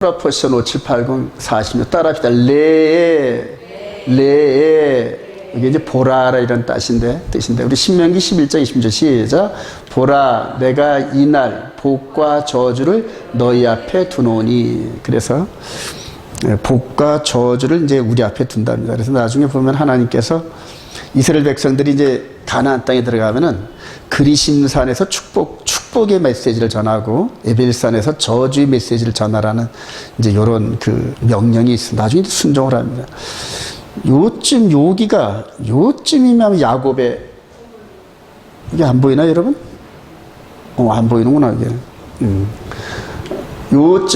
포션 5780 46 따라합시다. 레에 이게 이제 보라라 이런 뜻인데 우리 신명기 11장 20절 시작. 보라 내가 이날 복과 저주를 너희 앞에 두노니. 그래서 복과 저주를 이제 우리 앞에 둔답니다. 그래서 나중에 보면 하나님께서 이스라엘 백성들이 이제 가나안 땅에 들어가면은 그리심산에서 축복의 메시지를 전하고 에벨산에서 저주의 메시지를 전하라는 이제 이런 그 명령이 있습니다. 나중에 순종을 합니다. 요쯤이면 야곱의 이게 안 보이나 여러분? 안 보이는구나 이게. 요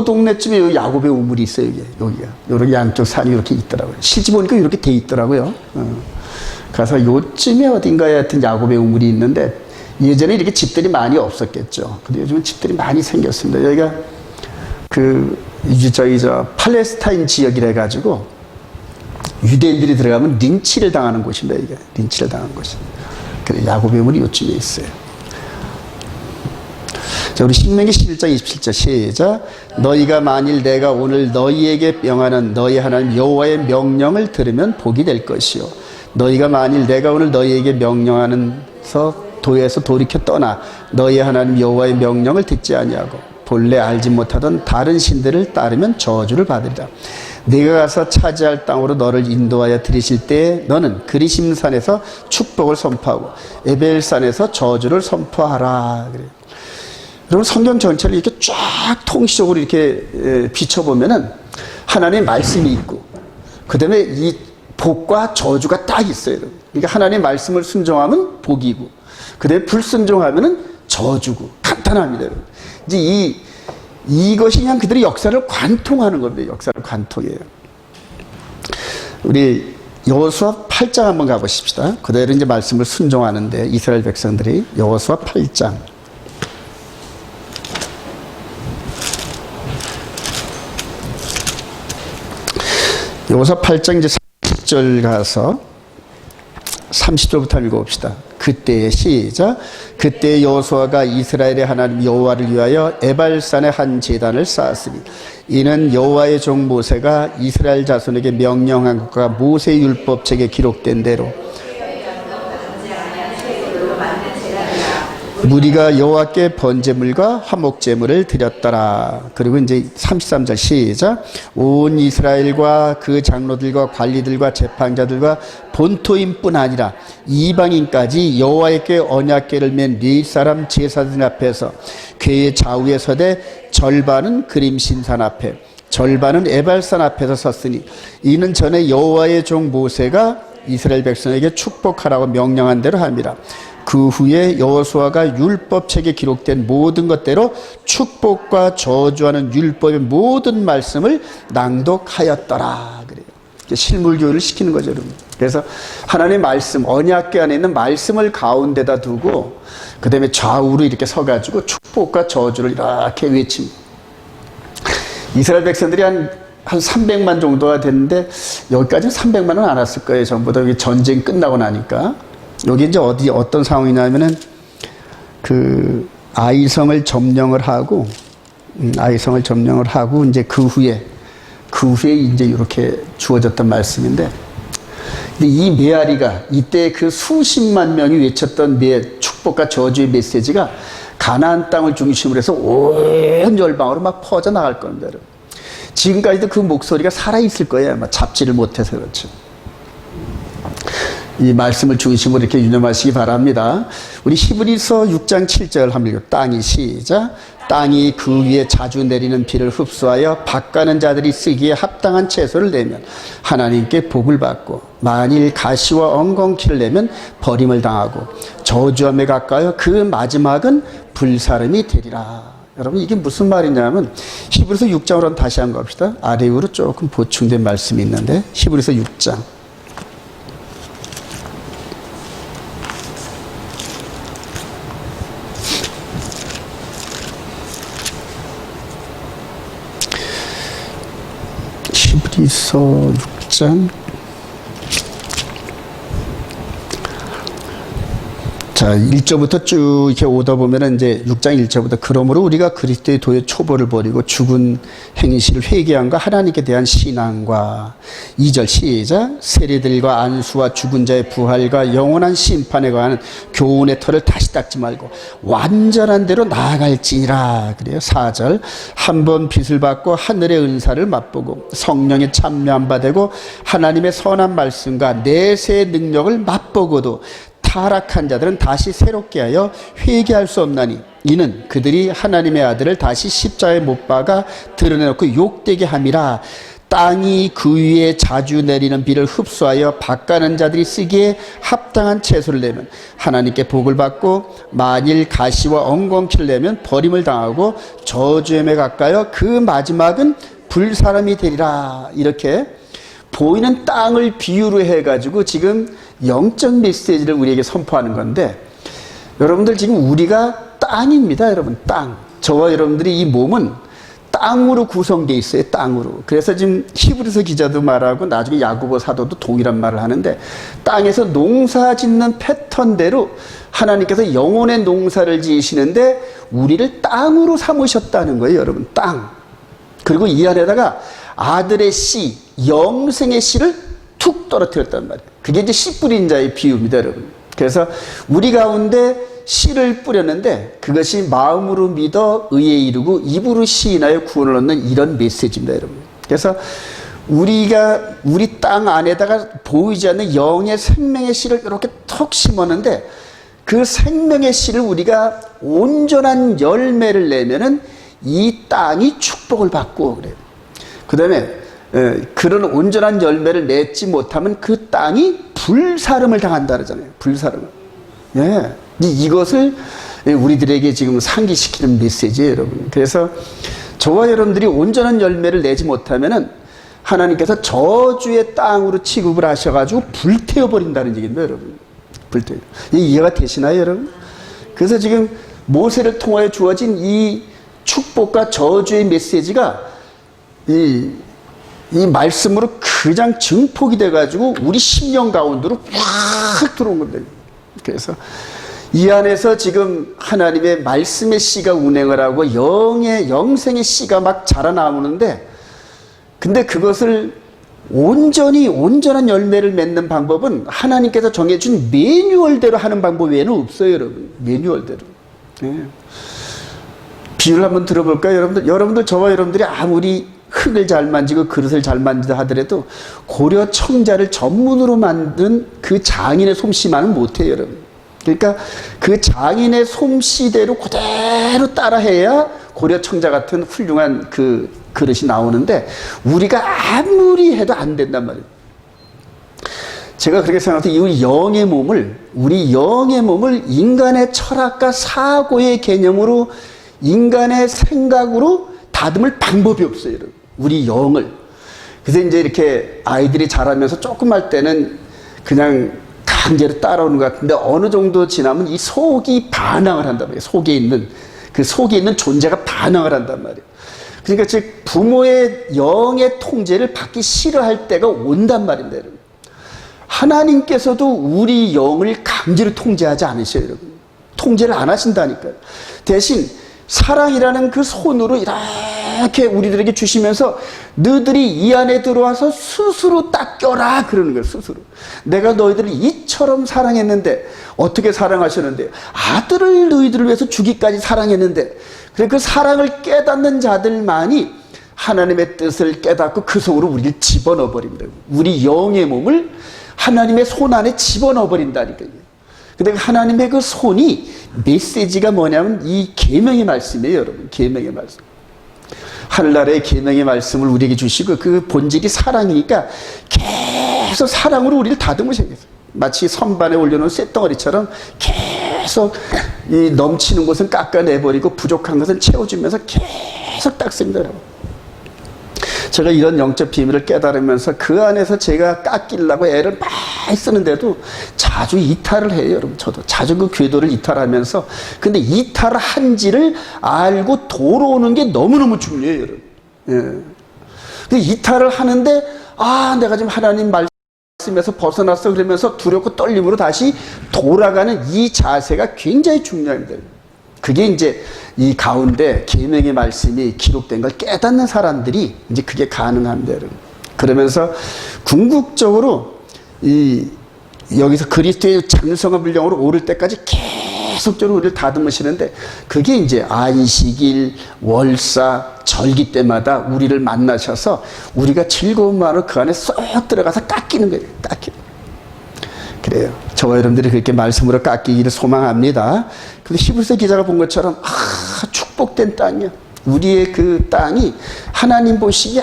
동네쯤에 야곱의 우물이 있어요. 여기가 요렇게 양쪽 산이 이렇게 있더라고요. 실제 보니까 이렇게 돼 있더라고요. 가서 요쯤에 어딘가에 하여튼 야곱의 우물이 있는데 예전에 이렇게 집들이 많이 없었겠죠. 근데 요즘은 집들이 많이 생겼습니다. 여기가 저 팔레스타인 지역이라 가지고 유대인들이 들어가면 린치를 당하는 곳입니다. 이게 린치를 당하는 곳입니다. 그래 야곱의 우물이 요쯤에 있어요. 자, 우리 신명기 11장 27절 시작. 너희가 만일 내가 오늘 너희에게 명하는 너희 하나님 여호와의 명령을 들으면 복이 될 것이요. 너희가 만일 내가 오늘 너희에게 명령하는서 도에서 돌이켜 떠나 너희 하나님 여호와의 명령을 듣지 아니하고 본래 알지 못하던 다른 신들을 따르면 저주를 받으리라. 네가 가서 차지할 땅으로 너를 인도하여 들이실 때에 너는 그리심산에서 축복을 선포하고 에벨산에서 저주를 선포하라. 그래요. 여러분 성경 전체를 이렇게 쫙 통시적으로 이렇게 비춰보면은 하나님의 말씀이 있고 그 다음에 이 복과 저주가 딱 있어요. 그러니까 하나님의 말씀을 순종하면 복이고 그 다음에 불순종하면은 저주고 간단합니다. 이제 이것이 그냥 그들의 역사를 관통하는 겁니다. 역사를 관통해요. 우리 여호수아 8장 한번 가보십시다. 그대로 이제 말씀을 순종하는데 이스라엘 백성들이 여호수아 8장. 여호수아 8장 이제 30절 가서 30절부터 읽어봅시다. 그때의 시작. 그때 여호수아가 이스라엘의 하나님 여호와를 위하여 에발산에 한 제단을 쌓았으니 이는 여호와의 종 모세가 이스라엘 자손에게 명령한 것과 모세 율법책에 기록된 대로 무리가 여호와께 번제물과 화목제물을 드렸더라. 그리고 이제 33절 시작. 온 이스라엘과 그 장로들과 관리들과 재판자들과 본토인뿐 아니라 이방인까지 여호와께 언약궤를 맨 네 사람 제사장 앞에서 궤의 좌우에 서되 절반은 그림신산 앞에 절반은 에발산 앞에서 섰으니 이는 전에 여호와의 종 모세가 이스라엘 백성에게 축복하라고 명령한 대로 함이라. 그 후에 여호수아가 율법책에 기록된 모든 것대로 축복과 저주하는 율법의 모든 말씀을 낭독하였더라. 그래요. 실물교육을 시키는 거죠, 여러분. 그래서 하나님의 말씀, 언약궤 안에 있는 말씀을 가운데다 두고 그 다음에 좌우로 이렇게 서가지고 축복과 저주를 이렇게 외칩니다. 이스라엘 백성들이 한 300만 정도가 됐는데 여기까지는 300만은 안 왔을 거예요. 전부 다 전쟁 끝나고 나니까. 여기 이제 어떤 상황이냐면은 아이성을 점령을 하고 이제 그 후에 이제 이렇게 주어졌던 말씀인데, 근데 이 메아리가 이때 그 수십만 명이 외쳤던 축복과 저주의 메시지가 가나안 땅을 중심으로 해서 온 열방으로 막 퍼져 나갈 겁니다. 여러분. 지금까지도 그 목소리가 살아 있을 거예요. 아마 잡지를 못해서 그렇죠. 이 말씀을 중심으로 이렇게 유념하시기 바랍니다. 우리 히브리서 6장 7절 한번 읽어. 땅이 시작. 땅이 그 위에 자주 내리는 비를 흡수하여 밭가는 자들이 쓰기에 합당한 채소를 내면 하나님께 복을 받고 만일 가시와 엉겅퀴를 내면 버림을 당하고 저주함에 가까워 그 마지막은 불사름이 되리라. 여러분 이게 무슨 말이냐면 히브리서 6장으로 다시 한번 갑시다. 아래 위로 조금 보충된 말씀이 있는데 히브리서 6장. 히브리서 6장 자, 1절부터 쭉 이렇게 오다 보면은 이제 6장 1절부터 그러므로 우리가 그리스도의 도의 초보를 버리고 죽은 행실을 회개함과 하나님께 대한 신앙과 2절 시작 세리들과 안수와 죽은 자의 부활과 영원한 심판에 관한 교훈의 털을 다시 닦지 말고 완전한 대로 나아갈지니라. 그래요. 4절 한번 빚을 받고 하늘의 은사를 맛보고 성령의 참여한 바 되고 하나님의 선한 말씀과 내세의 능력을 맛보고도 타락한 자들은 다시 새롭게 하여 회개할 수 없나니 이는 그들이 하나님의 아들을 다시 십자가에 못 박아 드러내놓고 욕되게 함이라. 땅이 그 위에 자주 내리는 비를 흡수하여 밭가는 자들이 쓰기에 합당한 채소를 내면 하나님께 복을 받고 만일 가시와 엉겅퀴를 내면 버림을 당하고 저주함에 가까여 그 마지막은 불사람이 되리라. 이렇게 보이는 땅을 비유로 해가지고 지금 영적 메시지를 우리에게 선포하는 건데, 여러분들 지금 우리가 땅입니다. 여러분, 땅. 저와 여러분들이 이 몸은 땅으로 구성되어 있어요. 땅으로. 그래서 지금 히브리서 기자도 말하고 나중에 야고보 사도도 동일한 말을 하는데, 땅에서 농사 짓는 패턴대로 하나님께서 영혼의 농사를 지으시는데 우리를 땅으로 삼으셨다는 거예요. 여러분, 땅. 그리고 이 안에다가 아들의 씨, 영생의 씨를 툭 떨어뜨렸단 말이에요. 그게 이제 씨 뿌린 자의 비유입니다, 여러분. 그래서 우리 가운데 씨를 뿌렸는데 그것이 마음으로 믿어 의에 이르고 입으로 시인하여 구원을 얻는 이런 메시지입니다, 여러분. 그래서 우리가 우리 땅 안에다가 보이지 않는 영의 생명의 씨를 이렇게 턱 심었는데 그 생명의 씨를 우리가 온전한 열매를 내면은 이 땅이 축복을 받고 그래요. 그 다음에 그런 온전한 열매를 맺지 못하면 그 땅이 불사름을 당한다 그러잖아요. 불사름을. 예. 이것을 우리들에게 지금 상기시키는 메시지예요, 여러분. 그래서 저와 여러분들이 온전한 열매를 내지 못하면은 하나님께서 저주의 땅으로 취급을 하셔가지고 불태워버린다는 얘기입니다, 여러분. 불태워. 이해가 되시나요, 여러분? 그래서 지금 모세를 통하여 주어진 이 축복과 저주의 메시지가 이 말씀으로 그냥 증폭이 돼가지고 우리 심령 가운데로 확 들어온 겁니다. 그래서 이 안에서 지금 하나님의 말씀의 씨가 운행을 하고 영생의 씨가 막 자라나오는데, 근데 그것을 온전한 열매를 맺는 방법은 하나님께서 정해준 매뉴얼대로 하는 방법 외에는 없어요, 여러분. 매뉴얼대로. 네. 비유를 한번 들어볼까요, 여러분들 저와 여러분들이 아무리 흙을 잘 만지고 그릇을 잘 만지다 하더라도 고려 청자를 전문으로 만든 그 장인의 솜씨만은 못해요, 여러분. 그러니까 그 장인의 솜씨대로 그대로 따라해야 고려 청자 같은 훌륭한 그 그릇이 나오는데 우리가 아무리 해도 안 된단 말이에요. 제가 그렇게 생각해서 우리 영의 몸을 인간의 철학과 사고의 개념으로 인간의 생각으로 다듬을 방법이 없어요, 여러분. 우리 영을. 그래서 이제 이렇게 아이들이 자라면서 조금 할 때는 그냥 강제로 따라오는 것 같은데 어느 정도 지나면 이 속이 반항을 한단 말이에요. 속에 있는 존재가 반항을 한단 말이에요. 그러니까 즉 부모의 영의 통제를 받기 싫어할 때가 온단 말입니다, 여러분. 하나님께서도 우리 영을 강제로 통제하지 않으셔요, 여러분. 통제를 안 하신다니까요. 대신 사랑이라는 그 손으로 이렇게 우리들에게 주시면서 너희들이 이 안에 들어와서 스스로 닦여라 그러는 거예요. 스스로. 내가 너희들을 이처럼 사랑했는데 어떻게 사랑하셨는데 아들을 너희들을 위해서 주기까지 사랑했는데, 그래 그 사랑을 깨닫는 자들만이 하나님의 뜻을 깨닫고 그 속으로 우리를 집어넣어 버립니다. 우리 영의 몸을 하나님의 손 안에 집어넣어 버린다니까요. 근데 하나님의 그 손이 메시지가 뭐냐면 이 계명의 말씀이에요, 여러분. 계명의 말씀. 하늘나라의 계명의 말씀을 우리에게 주시고 그 본질이 사랑이니까 계속 사랑으로 우리를 다듬으셔야 돼요. 마치 선반에 올려놓은 쇳덩어리처럼 계속 이 넘치는 것은 깎아내버리고 부족한 것은 채워주면서 계속 닦습니다, 여러분. 제가 이런 영적 비밀을 깨달으면서 그 안에서 제가 깎이려고 애를 많이 쓰는데도 자주 이탈을 해요, 여러분. 저도 자주 그 궤도를 이탈하면서. 근데 이탈한지를 알고 돌아오는 게 너무너무 중요해요, 여러분. 예. 근데 이탈을 하는데 내가 지금 하나님 말씀이 말씀에서 벗어났어 그러면서 두렵고 떨림으로 다시 돌아가는 이 자세가 굉장히 중요합니다. 그게 이제 이 가운데 계명의 말씀이 기록된 걸 깨닫는 사람들이 이제 그게 가능합니다, 여러분. 그러면서 궁극적으로 여기서 그리스도의 장성한 분량으로 오를 때까지 계속적으로 우리를 다듬으시는데, 그게 이제 안식일, 월사, 절기 때마다 우리를 만나셔서 우리가 즐거운 마음으로 그 안에 쏙 들어가서 깎이는 거예요. 깎이는. 그래요. 저와 여러분들이 그렇게 말씀으로 깎이기를 소망합니다. 근데 히브리서 기자가 본 것처럼 축복된 땅이야. 우리의 그 땅이 하나님 보시기에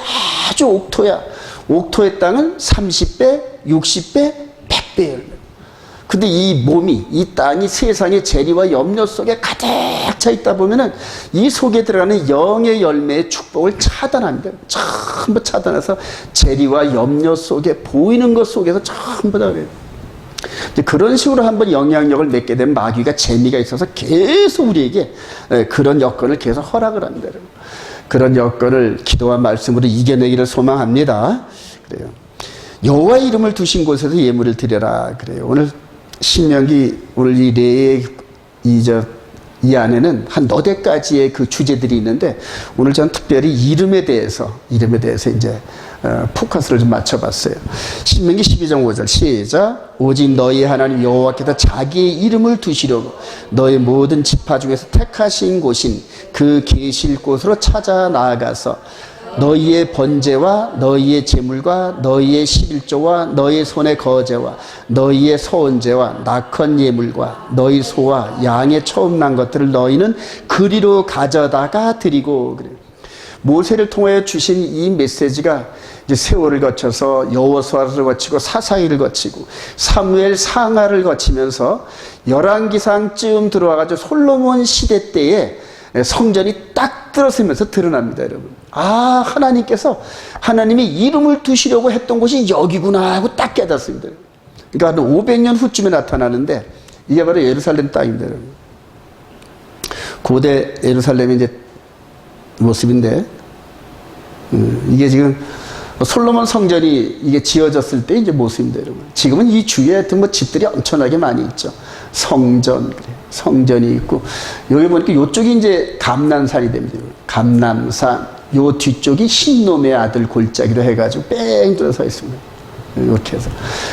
아주 옥토야. 옥토의 땅은 30배, 60배, 100배예요. 근데 이 몸이, 이 땅이 세상의 재리와 염려 속에 가득 차 있다 보면은 이 속에 들어가는 영의 열매의 축복을 차단합니다. 전부 차단해서 재리와 염려 속에 보이는 것 속에서 전부 다 그래요. 그런 식으로 한번 영향력을 맺게 되면 마귀가 재미가 있어서 계속 우리에게 그런 여건을 계속 허락을 합니다. 그런 여건을 기도와 말씀으로 이겨내기를 소망합니다. 그래요. 여호와의 이름을 두신 곳에서 예물을 드려라. 그래요. 오늘 신명기, 오늘 이 레의 이 안에는 한 너댓 가지의 그 주제들이 있는데, 오늘 전 특별히 이름에 대해서 이제 포커스를 좀 맞춰봤어요. 신명기 12장 5절 시작. 오직 너희 하나님 여호와께서 자기의 이름을 두시려고 너희 모든 지파 중에서 택하신 곳인 그 계실 곳으로 찾아 나아가서 너희의 번제와 너희의 제물과 너희의 11조와 너희 손의 거제와 너희의 소원제와 낙헌 예물과 너희 소와 양의 처음 난 것들을 너희는 그리로 가져다가 드리고. 그래요. 모세를 통하여 주신 이 메시지가 이제 세월을 거쳐서 여호수아를 거치고 사사기를 거치고 사무엘 상하를 거치면서 열왕기상쯤 들어와가지고 솔로몬 시대 때에 성전이 딱 들어서면서 드러납니다, 여러분. 하나님께서 하나님이 이름을 두시려고 했던 곳이 여기구나 하고 딱 깨닫습니다. 그러니까 한 500년 후쯤에 나타나는데, 이게 바로 예루살렘 땅입니다, 여러분. 고대 예루살렘의 이제 모습인데, 이게 지금 솔로몬 성전이 이게 지어졌을 때 이제 모습입니다, 여러분. 지금은 이 주위에 하여튼 뭐 집들이 엄청나게 많이 있죠. 성전이 있고, 여기 보니까 요쪽이 이제 감람산이 됩니다. 감람산, 요 뒤쪽이 신놈의 아들 골짜기로 해가지고 뺑 뚫어서 있습니다. 이렇게 해서.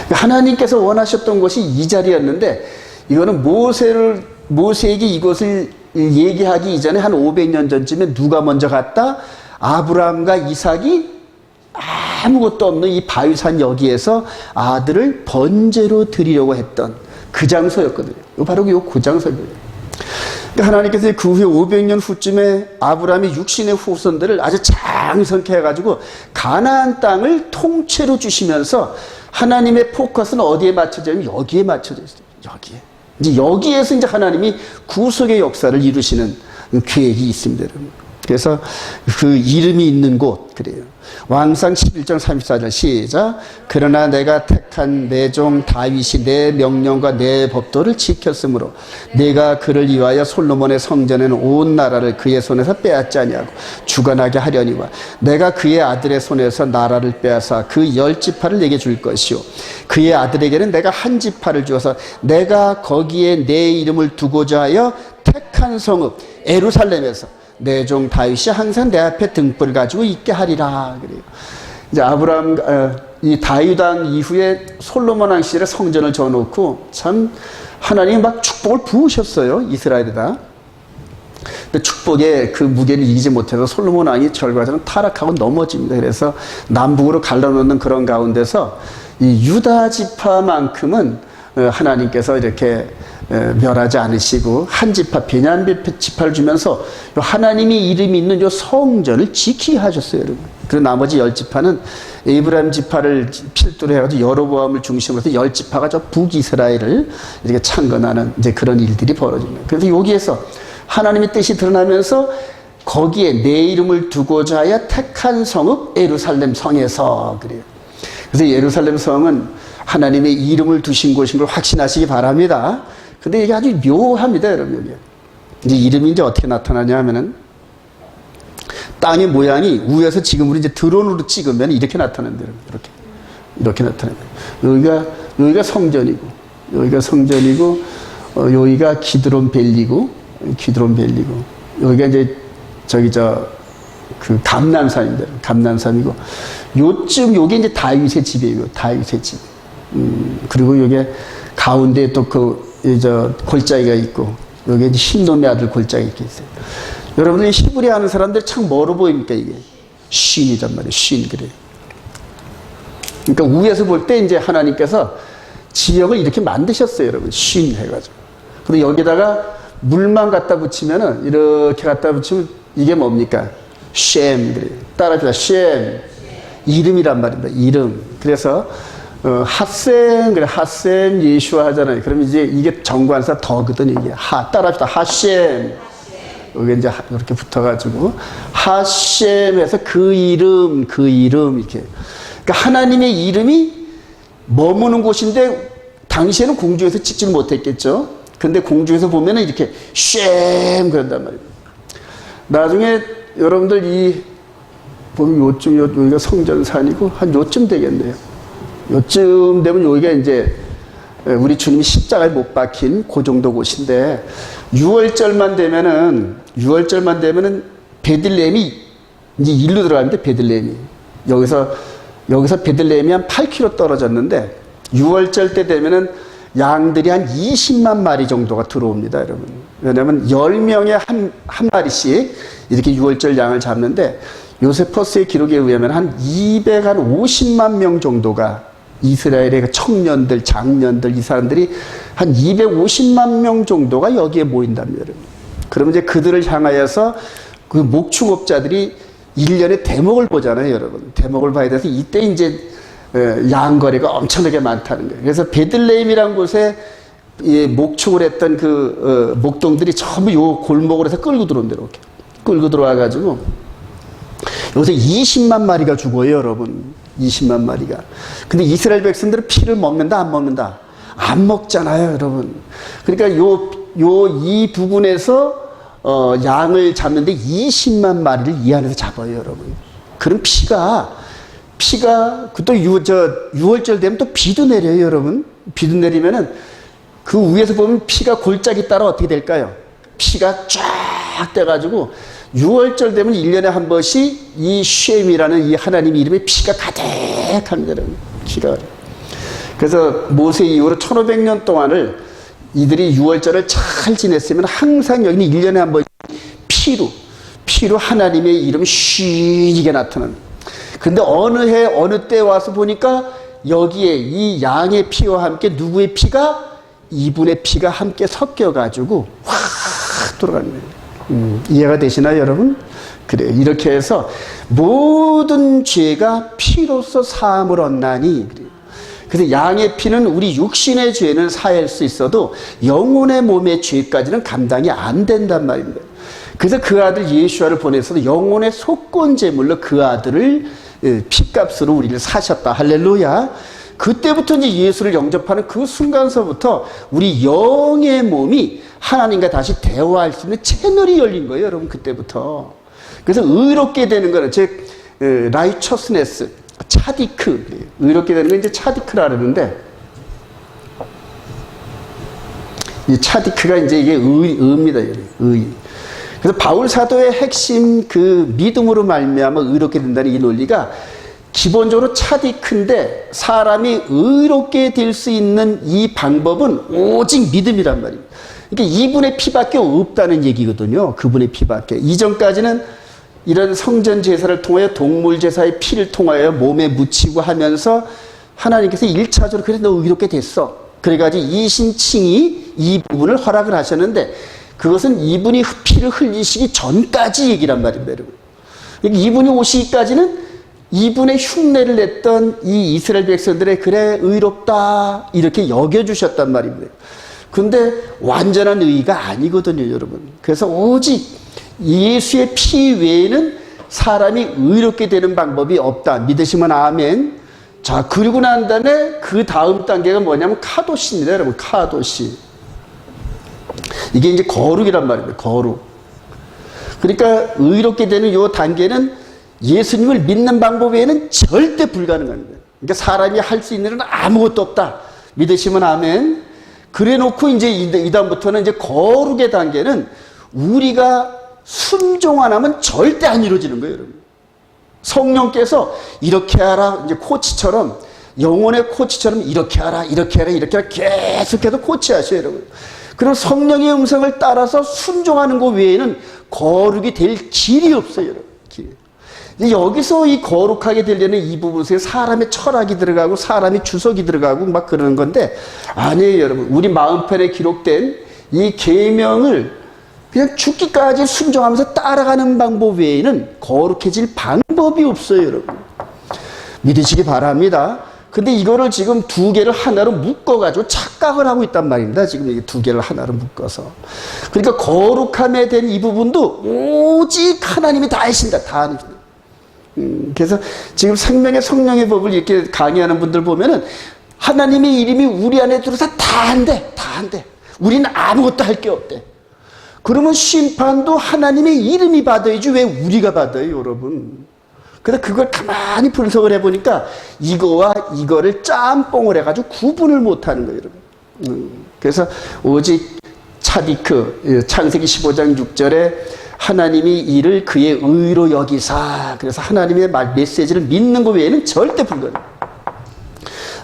하나님께서 원하셨던 곳이 이 자리였는데, 이거는 모세에게 이곳을 얘기하기 이전에 한 500년 전쯤에 누가 먼저 갔다? 아브라함과 이삭이 아무것도 없는 이 바위산 여기에서 아들을 번제로 드리려고 했던 그 장소였거든요. 바로 그 장소입니다. 하나님께서 그 후에 500년 후쯤에 아브라함이 육신의 후손들을 아주 장성케 해가지고 가나안 땅을 통째로 주시면서 하나님의 포커스는 어디에 맞춰져 있냐면 여기에 맞춰져 있어요. 여기에. 이제 여기에서 이제 하나님이 구속의 역사를 이루시는 계획이 있습니다, 여러분. 그래서 그 이름이 있는 곳, 그래요. 왕상 11장 34절 시작. 그러나 내가 택한 내 종 다윗이 내 명령과 내 법도를 지켰으므로 내가 그를 위하여 솔로몬의 성전에는 온 나라를 그의 손에서 빼앗지 아니하고 주관하게 하려니와 내가 그의 아들의 손에서 나라를 빼앗아 그 10지파를 내게 줄 것이요 그의 아들에게는 내가 한 지파를 주어서 내가 거기에 내 이름을 두고자 하여 택한 성읍 예루살렘에서 내 종 다윗이 항상 내 앞에 등불을 가지고 있게 하리라. 그래요. 이제 이 다윗 왕 이후에 솔로몬 왕 시절에 성전을 져놓고 참 하나님이 막 축복을 부으셨어요, 이스라엘에다. 근데 축복의 그 무게를 이기지 못해서 솔로몬 왕이 결과적으로 타락하고 넘어집니다. 그래서 남북으로 갈라놓는 그런 가운데서 이 유다 지파만큼은 하나님께서 이렇게 멸하지 않으시고 한 지파 베냐민 지파를 주면서 하나님이 이름이 있는 요 성전을 지키게 하셨어요, 여러분. 그리고 나머지 10지파는 에브라임 지파를 필두로 해가지고 여로보암을 중심으로 해서 10지파가 저 북이스라엘을 이렇게 창건하는 이제 그런 일들이 벌어집니다. 그래서 여기에서 하나님의 뜻이 드러나면서 거기에 내 이름을 두고자 하여 택한 성읍 예루살렘 성에서. 그래요. 그래서 예루살렘 성은 하나님의 이름을 두신 곳인 걸 확신하시기 바랍니다. 근데 이게 아주 묘합니다, 여러분. 여기. 이제 이름이 이제 어떻게 나타나냐 하면은 땅의 모양이 위에서 지금으로 이제 드론으로 찍으면 이렇게 나타난대요. 이렇게. 이렇게 나타납니다. 여기가 성전이고, 여기가 기드론 밸리고, 여기가 이제 그 감난산입니다. 감난산이고, 요게 이제 다윗의 집이에요. 다윗의 집. 그리고 요게 가운데 또 골짜기가 있고, 여기 이제 신놈의 아들 골짜기 이렇게 있어요. 여러분들 히브리 하는 사람들 참 뭐로 보입니까, 이게? 쉰이란 말이에요. 쉰, 그래. 그러니까 위에서 볼 때 이제 하나님께서 지역을 이렇게 만드셨어요, 여러분. 쉰 해가지고. 근데 여기다가 물만 갖다 붙이면은, 이렇게 갖다 붙이면 이게 뭡니까? 쉔, 그래요. 따라합시다. 쉔. 이름이란 말입니다. 이름. 그래서, 핫셈, 그래. 핫셈 예슈아 하잖아요. 그러면 이제 이게 정관사 더거든, 이게. 따라합시다. 핫셈. 여기 이제 이렇게 붙어가지고, 핫셈에서 그 이름, 이렇게. 그러니까 하나님의 이름이 머무는 곳인데, 당시에는 공중에서 찍지를 못했겠죠. 근데 공중에서 보면은 이렇게 쉔 그런단 말이에요. 나중에 여러분들 보면 여기가 성전산이고, 한 요쯤 되겠네요. 요쯤 되면 여기가 이제 우리 주님이 십자가에 못 박힌 그 정도 곳인데, 6월절만 되면은 베들레헴이 이제 일로 들어가는데, 베들레헴이. 여기서 베들레헴이 한 8km 떨어졌는데, 6월절 때 되면은 양들이 한 20만 마리 정도가 들어옵니다, 여러분. 왜냐면 10명에 한 마리씩 이렇게 6월절 양을 잡는데, 요세퍼스의 기록에 의하면 한 250만 명 정도가 이스라엘의 청년들, 장년들, 이 사람들이 한 250만 명 정도가 여기에 모인답니다, 여러분. 그러면 이제 그들을 향하여서 그 목축업자들이 1년에 대목을 보잖아요, 여러분. 대목을 봐야 돼서 이때 이제 양거래가 엄청나게 많다는 거예요. 그래서 베들레헴이라는 곳에 목축을 했던 목동들이 전부 요 골목으로 해서 끌고 들어온대요, 이렇게. 끌고 들어와가지고, 여기서 20만 마리가 죽어요, 여러분. 20만 마리가. 근데 이스라엘 백성들은 피를 먹는다, 안 먹는다? 안 먹잖아요, 여러분. 그러니까 이 부분에서 양을 잡는데 20만 마리를 이 안에서 잡아요, 여러분. 그럼 피가 또 6월절 되면 또 비도 내려요, 여러분. 비도 내리면은 그 위에서 보면 피가 골짜기 따라 어떻게 될까요? 피가 쫙 돼가지고 6월절 되면 1년에 한 번씩 이 쉔이라는 이 하나님 이름의 피가 가득합니다, 여러분. 피가. 그래서 모세 이후로 1500년 동안을 이들이 6월절을 잘 지냈으면 항상 여기는 1년에 한 번씩 피로 하나님의 이름이 쉔이게 나타나는. 근데 어느 해 어느 때 와서 보니까 여기에 이 양의 피와 함께 누구의 피가? 이분의 피가 함께 섞여가지고 확 돌아가는 거예요. 이해가 되시나요, 여러분? 그래요. 이렇게 해서 모든 죄가 피로써 사함을 얻나니. 그래서 양의 피는 우리 육신의 죄는 사할 수 있어도 영혼의 몸의 죄까지는 감당이 안 된단 말입니다. 그래서 그 아들 예수아를 보내서도 영혼의 속건 제물로 그 아들을 피값으로 우리를 사셨다. 할렐루야. 그때부터 이제 예수를 영접하는 그 순간서부터 우리 영의 몸이 하나님과 다시 대화할 수 있는 채널이 열린 거예요, 여러분. 그때부터. 그래서 의롭게 되는 거는 즉 라이처스네스, 차디크, 의롭게 되는 건 이제 차디크라 그러는데, 이 차디크가 이제 이게 의입니다, 의. 그래서 바울 사도의 핵심 그 믿음으로 말미암아 의롭게 된다는 이 논리가 기본적으로 차디크인데, 사람이 의롭게 될 수 있는 이 방법은 오직 믿음이란 말입니다. 그러니까 이분의 피밖에 없다는 얘기거든요. 그분의 피밖에. 이전까지는 이런 성전 제사를 통하여 동물 제사의 피를 통하여 몸에 묻히고 하면서 하나님께서 1차적으로 그래 너 의롭게 됐어. 그래가지고 이신칭이 이 부분을 허락을 하셨는데, 그것은 이분이 피를 흘리시기 전까지 얘기란 말입니다, 여러분. 그러니까 이분이 오시기까지는 이분의 흉내를 냈던 이 이스라엘 백성들의 그래 의롭다 이렇게 여겨주셨단 말입니다. 근데 완전한 의가 아니거든요, 여러분. 그래서 오직 예수의 피 외에는 사람이 의롭게 되는 방법이 없다. 믿으시면 아멘. 자, 그리고 난 다음에 그 다음 단계가 뭐냐면 카도시입니다, 여러분. 카도시. 이게 이제 거룩이란 말입니다. 거룩. 그러니까 의롭게 되는 이 단계는 예수님을 믿는 방법 외에는 절대 불가능합니다. 그러니까 사람이 할 수 있는 일은 아무것도 없다. 믿으시면 아멘. 그래 놓고 이제 이다음부터는 이제 거룩의 단계는 우리가 순종 안 하면 절대 안 이루어지는 거예요, 여러분. 성령께서 이렇게 하라, 이제 코치처럼, 영혼의 코치처럼 이렇게 하라, 이렇게 하라, 이렇게 하라, 계속해서 코치하셔요, 여러분. 그리고 성령의 음성을 따라서 순종하는 것 외에는 거룩이 될 길이 없어요, 여러분. 여기서 이 거룩하게 되려는 이 부분에 사람의 철학이 들어가고 사람의 주석이 들어가고 막 그러는 건데, 아니에요, 여러분. 우리 마음편에 기록된 이 계명을 그냥 죽기까지 순종하면서 따라가는 방법 외에는 거룩해질 방법이 없어요, 여러분. 믿으시기 바랍니다. 근데 이거를 지금 두 개를 하나로 묶어가지고 착각을 하고 있단 말입니다. 지금 이 두 개를 하나로 묶어서. 그러니까 거룩함에 대한 이 부분도 오직 하나님이 다 하신다. 다 하신다. 그래서 지금 생명의 성령의 법을 이렇게 강의하는 분들 보면은 하나님의 이름이 우리 안에 들어서 다 한대. 다 한대. 우리는 아무것도 할 게 없대. 그러면 심판도 하나님의 이름이 받아야지 왜 우리가 받아요, 여러분? 그래서 그걸 가만히 분석을 해보니까 이거와 이거를 짬뽕을 해가지고 구분을 못하는 거예요, 여러분. 그래서 오직 차디크, 창세기 15장 6절에 하나님이 이를 그의 의로 여기사, 그래서 하나님의 메시지를 믿는 것 외에는 절대 불가능해요.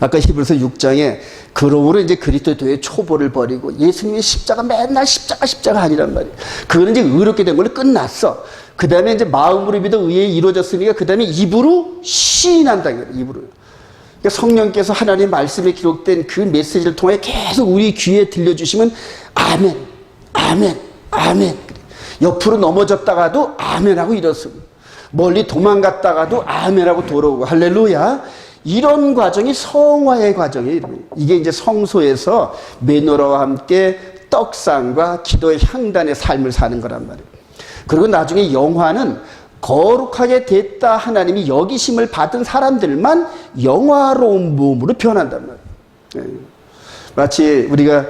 아까 히브리서 6장에 그러므로 이제 그리스도의 초보를 버리고 예수님의 십자가 맨날 십자가 아니란 말이에요. 그거는 이제 의롭게 된 걸로 끝났어. 그 다음에 이제 마음으로 믿어 의에 이루어졌으니까 그 다음에 입으로 시인한다. 입으로. 그러니까 성령께서 하나님의 말씀에 기록된 그 메시지를 통해 계속 우리 귀에 들려주시면 아멘, 아멘, 아멘. 옆으로 넘어졌다가도 아멘하고 일었습니다. 멀리 도망갔다가도 아멘하고 돌아오고 할렐루야. 이런 과정이 성화의 과정이에요. 이게 이제 성소에서 매너라와 함께 떡상과 기도의 향단의 삶을 사는 거란 말이에요. 그리고 나중에 영화는 거룩하게 됐다 하나님이 여기심을 받은 사람들만 영화로운 몸으로 변한단 말이에요. 마치 우리가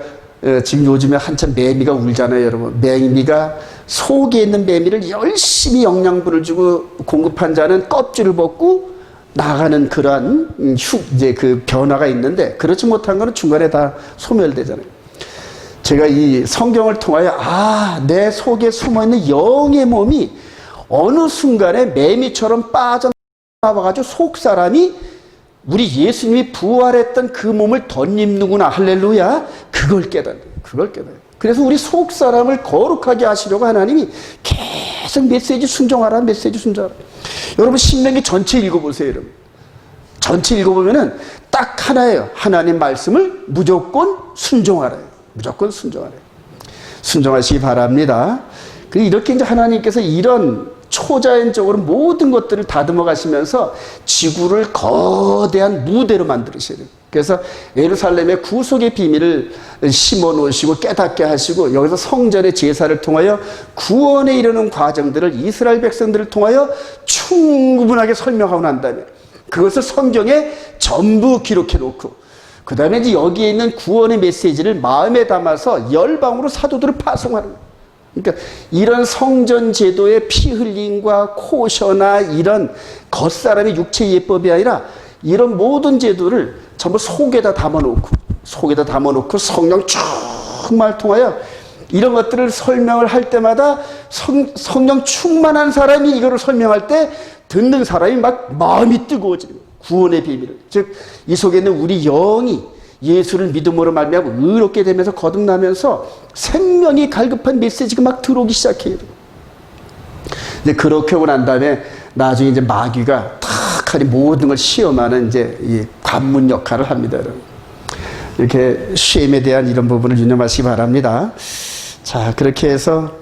지금 요즘에 한참 매미가 울잖아요, 여러분. 매미가 속에 있는 매미를 열심히 영양분을 주고 공급한 자는 껍질을 벗고 나가는 그러한 이제 그 변화가 있는데, 그렇지 못한 거는 중간에 다 소멸되잖아요. 제가 이 성경을 통하여 내 속에 숨어있는 영의 몸이 어느 순간에 매미처럼 빠져나와가지고 속 사람이 우리 예수님이 부활했던 그 몸을 덧입는구나. 할렐루야. 그걸 깨달아요. 그걸 깨달아요. 그래서 우리 속 사람을 거룩하게 하시려고 하나님이 계속 메시지 순종하라, 메시지 순종하라. 여러분 신명기 전체 읽어보세요, 여러분. 전체 읽어보면은 딱 하나예요. 하나님 말씀을 무조건 순종하라요. 무조건 순종하라요. 순종하시기 바랍니다. 이렇게 이제 하나님께서 이런 초자연적으로 모든 것들을 다듬어 가시면서 지구를 거대한 무대로 만들으셔야 돼요. 그래서 예루살렘의 구속의 비밀을 심어 놓으시고 깨닫게 하시고, 여기서 성전의 제사를 통하여 구원에 이르는 과정들을 이스라엘 백성들을 통하여 충분하게 설명하고 난 다음에 그것을 성경에 전부 기록해 놓고, 그 다음에 이제 여기에 있는 구원의 메시지를 마음에 담아서 열방으로 사도들을 파송하는 거예요. 그러니까 이런 성전 제도의 피 흘림과 코셔나 이런 겉사람의 육체 예법이 아니라 이런 모든 제도를 전부 속에다 담아놓고 성령 정말 통하여 이런 것들을 설명을 할 때마다 성령 충만한 사람이 이거를 설명할 때 듣는 사람이 막 마음이 뜨거워지는 거예요. 구원의 비밀을. 즉 이 속에 있는 우리 영이 예수를 믿음으로 말미암아 의롭게 되면서 거듭나면서 생명이 갈급한 메시지가 막 들어오기 시작해요. 이제 그렇게 하고 난 다음에 나중에 이제 마귀가 탁하니 모든 걸 시험하는 이제 이 관문 역할을 합니다, 여러분. 이렇게 쉼에 대한 이런 부분을 유념하시기 바랍니다. 자, 그렇게 해서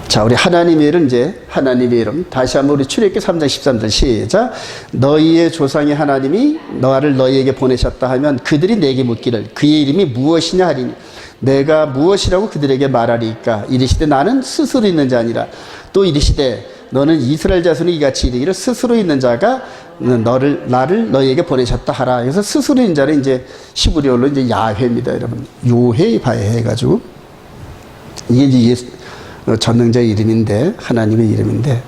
자, 우리 하나님의 이름, 이제 하나님의 이름 다시 한번 우리 출애굽기 3장 13절 시작. 너희의 조상의 하나님이 너를 너희에게 보내셨다 하면 그들이 내게 묻기를 그의 이름이 무엇이냐 하리니 내가 무엇이라고 그들에게 말하리까. 이르시되 나는 스스로 있는 자 아니라, 또 이르시되 너는 이스라엘 자손이 이같이 이르기를 스스로 있는 자가 나를 너희에게 보내셨다 하라. 그래서 스스로 있는 자는 이제 히브리어로 이제 야훼입니다, 여러분. 요헤 바에 해가지고 이게 이제 전능자의 이름인데, 하나님의 이름인데,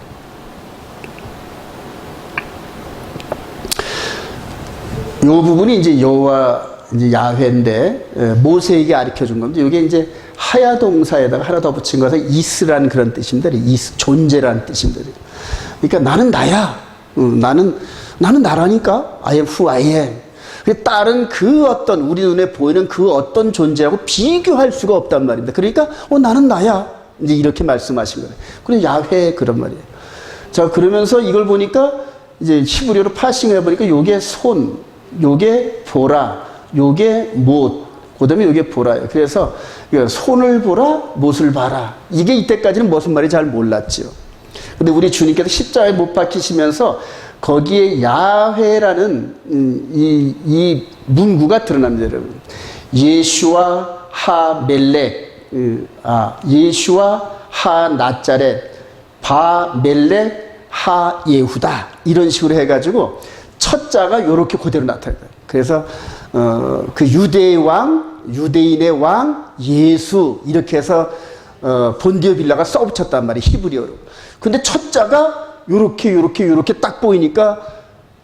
요 부분이 이제 여호와 이제 야훼인데 모세에게 가르쳐 준 겁니다. 이게 이제 하야 동사에다가 하나 더 붙인 것은 이스라는 그런 뜻입니다. 이스, 존재라는 뜻입니다. 그러니까 나는 나야. 나는 나라니까. I am who I am. 다른 그 어떤 우리 눈에 보이는 그 어떤 존재하고 비교할 수가 없단 말입니다. 그러니까 나는 나야. 이제 이렇게 말씀하신 거예요. 그래서 야훼 그런 말이에요. 자, 그러면서 이걸 보니까 이제 히브리어로 파싱해 보니까 요게 손, 요게 보라, 요게 못, 그다음에 요게 보라예요. 그래서 손을 보라, 못을 봐라. 이게 이때까지는 무슨 말인지 잘 몰랐죠. 근데 우리 주님께서 십자가에 못 박히시면서 거기에 야훼라는 이 문구가 드러납니다, 여러분. 예슈와 하 멜렉, 예슈와 하 나자렛, 바 멜렉 하 예후다, 이런 식으로 해가지고 첫 자가 요렇게 그대로 나타나요. 그래서 그 유대인의 왕 예수, 이렇게 해서 본디오 빌라가 써붙였단 말이에요, 히브리어로. 근데 첫 자가 요렇게 딱 보이니까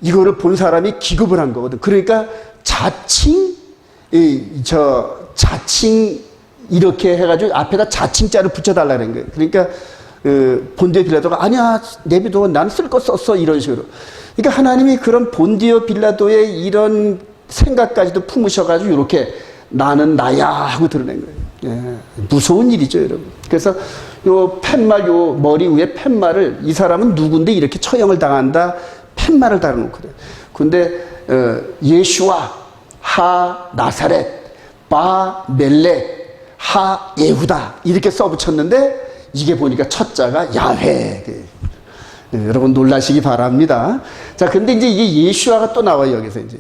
이거를 본 사람이 기겁을 한 거거든. 그러니까 자칭 이렇게 해가지고 앞에다 자칭자를 붙여달라는 거예요. 그러니까 본디오 빌라도가 아니야, 내비도 난 쓸 거 썼어, 이런 식으로. 그러니까 하나님이 그런 본디오 빌라도의 이런 생각까지도 품으셔가지고 이렇게 나는 나야 하고 드러낸 거예요. 예, 무서운 일이죠, 여러분. 그래서 요 팻말, 요 머리 위에 팻말을, 이 사람은 누군데 이렇게 처형을 당한다, 팻말을 달아놓거든요. 근데 예슈와 하 나사렛, 바 멜렉, 하 예후다, 이렇게 써붙였는데 이게 보니까 첫 자가 야훼. 네, 여러분 놀라시기 바랍니다. 자, 근데 이제 이게 예슈아가 또 나와요, 여기서 이제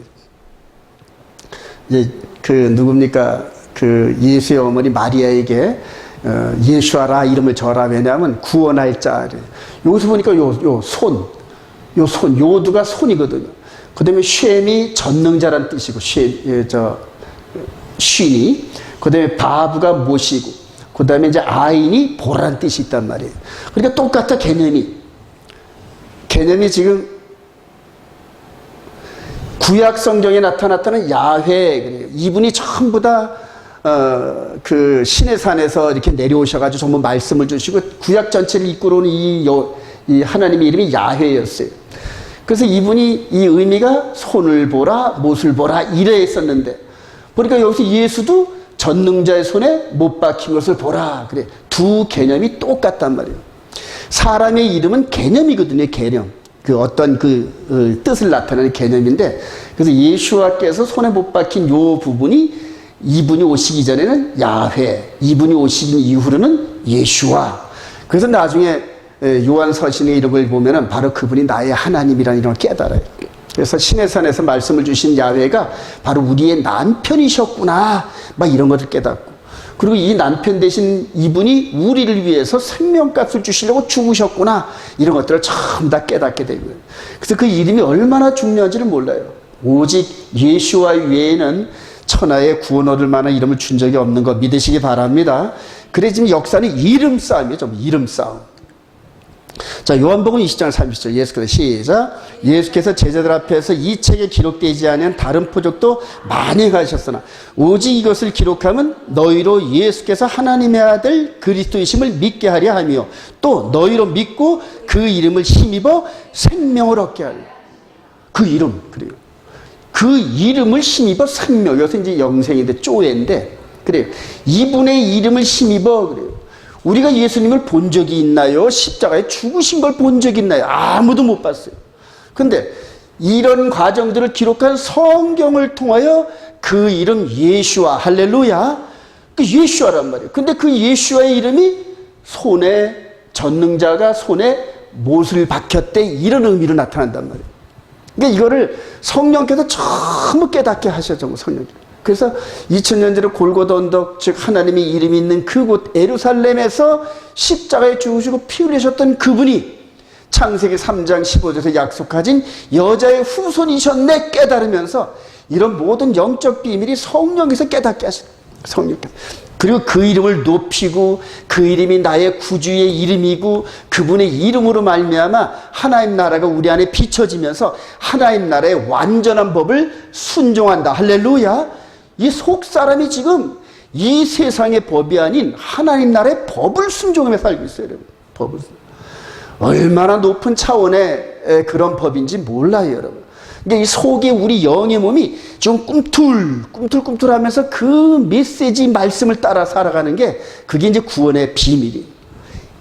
그 누굽니까? 그 예수의 어머니 마리아에게 예슈아라 이름을 줘라. 왜냐하면 구원할 자를. 여기서 보니까 요 손, 요두가 손이거든요. 그 다음에 쉔이 전능자란 뜻이고, 쉔이, 그 다음에 바브가 못이고, 그 다음에 이제 아인이 보라는 뜻이 있단 말이에요. 그러니까 똑같아, 개념이 지금 구약 성경에 나타났다는 야훼, 이분이 전부 다 그 신의 산에서 이렇게 내려오셔가지고 전부 말씀을 주시고 구약 전체를 이끌어오는 이 하나님의 이름이 야훼였어요. 그래서 이분이 이 의미가 손을 보라, 못을 보라 이래 했었는데, 보니까 여기서 예수도 전능자의 손에 못 박힌 것을 보라. 그래, 두 개념이 똑같단 말이에요. 사람의 이름은 개념이거든요, 개념. 그 어떤 뜻을 나타내는 개념인데, 그래서 예수와께서 손에 못 박힌 요 부분이 이분이 오시기 전에는 야훼, 이분이 오시기 이후로는 예수와. 그래서 나중에 요한 서신의 이름을 보면은 바로 그분이 나의 하나님이라는 이름을 깨달아요. 그래서 신의 산에서 말씀을 주신 야훼가 바로 우리의 남편이셨구나, 막 이런 것을 깨닫고, 그리고 이 남편 대신 이분이 우리를 위해서 생명값을 주시려고 죽으셨구나, 이런 것들을 전부 다 깨닫게 되고요. 그래서 그 이름이 얼마나 중요한지를 몰라요. 오직 예수와 외에는 천하에 구원 얻을 만한 이름을 준 적이 없는 거 믿으시기 바랍니다. 그래 지금 역사는 이름 싸움이에요. 좀 이름 싸움. 자, 요한복음 20장 30절 예수께서 시작. 예수께서 제자들 앞에서 이 책에 기록되지 않은 다른 표적도 많이 행하셨으나 오직 이것을 기록하면 너희로 예수께서 하나님의 아들 그리스도이심을 믿게 하려 하며 또 너희로 믿고 그 이름을 힘입어 생명을 얻게 하려. 그 이름, 그래요. 그 이름을 힘입어 생명. 여기서 이제 영생인데 쪼에인데, 그래요. 이분의 이름을 힘입어. 그래요. 우리가 예수님을 본 적이 있나요? 십자가에 죽으신 걸 본 적이 있나요? 아무도 못 봤어요. 근데 이런 과정들을 기록한 성경을 통하여 그 이름 예수와, 할렐루야, 그 예수와란 말이에요. 근데 그 예수와의 이름이 손에, 전능자가 손에 못을 박혔대, 이런 의미로 나타난단 말이에요. 그러니까 이거를 성령께서 전부 깨닫게 하셨죠, 성령께서. 그래서 2000년 전에 골고다 언덕, 즉 하나님의 이름이 있는 그곳 에루살렘에서 십자가에 죽으시고 피 흘리셨던 그분이 창세기 3장 15절에서 약속하신 여자의 후손이셨네 깨달으면서 이런 모든 영적 비밀이 성령께서 깨닫게 하신, 성령께서 그리고 그 이름을 높이고 그 이름이 나의 구주의 이름이고 그분의 이름으로 말미암아 하나님 나라가 우리 안에 비춰지면서 하나님 나라의 완전한 법을 순종한다. 할렐루야. 이 속 사람이 지금 이 세상의 법이 아닌 하나님 나라의 법을 순종하며 살고 있어요. 여러분. 법을. 얼마나 높은 차원의 그런 법인지 몰라요, 여러분. 근데 이 속에 우리 영의 몸이 좀 꿈틀꿈틀하면서 그 메시지 말씀을 따라 살아가는 게 그게 이제 구원의 비밀이에요.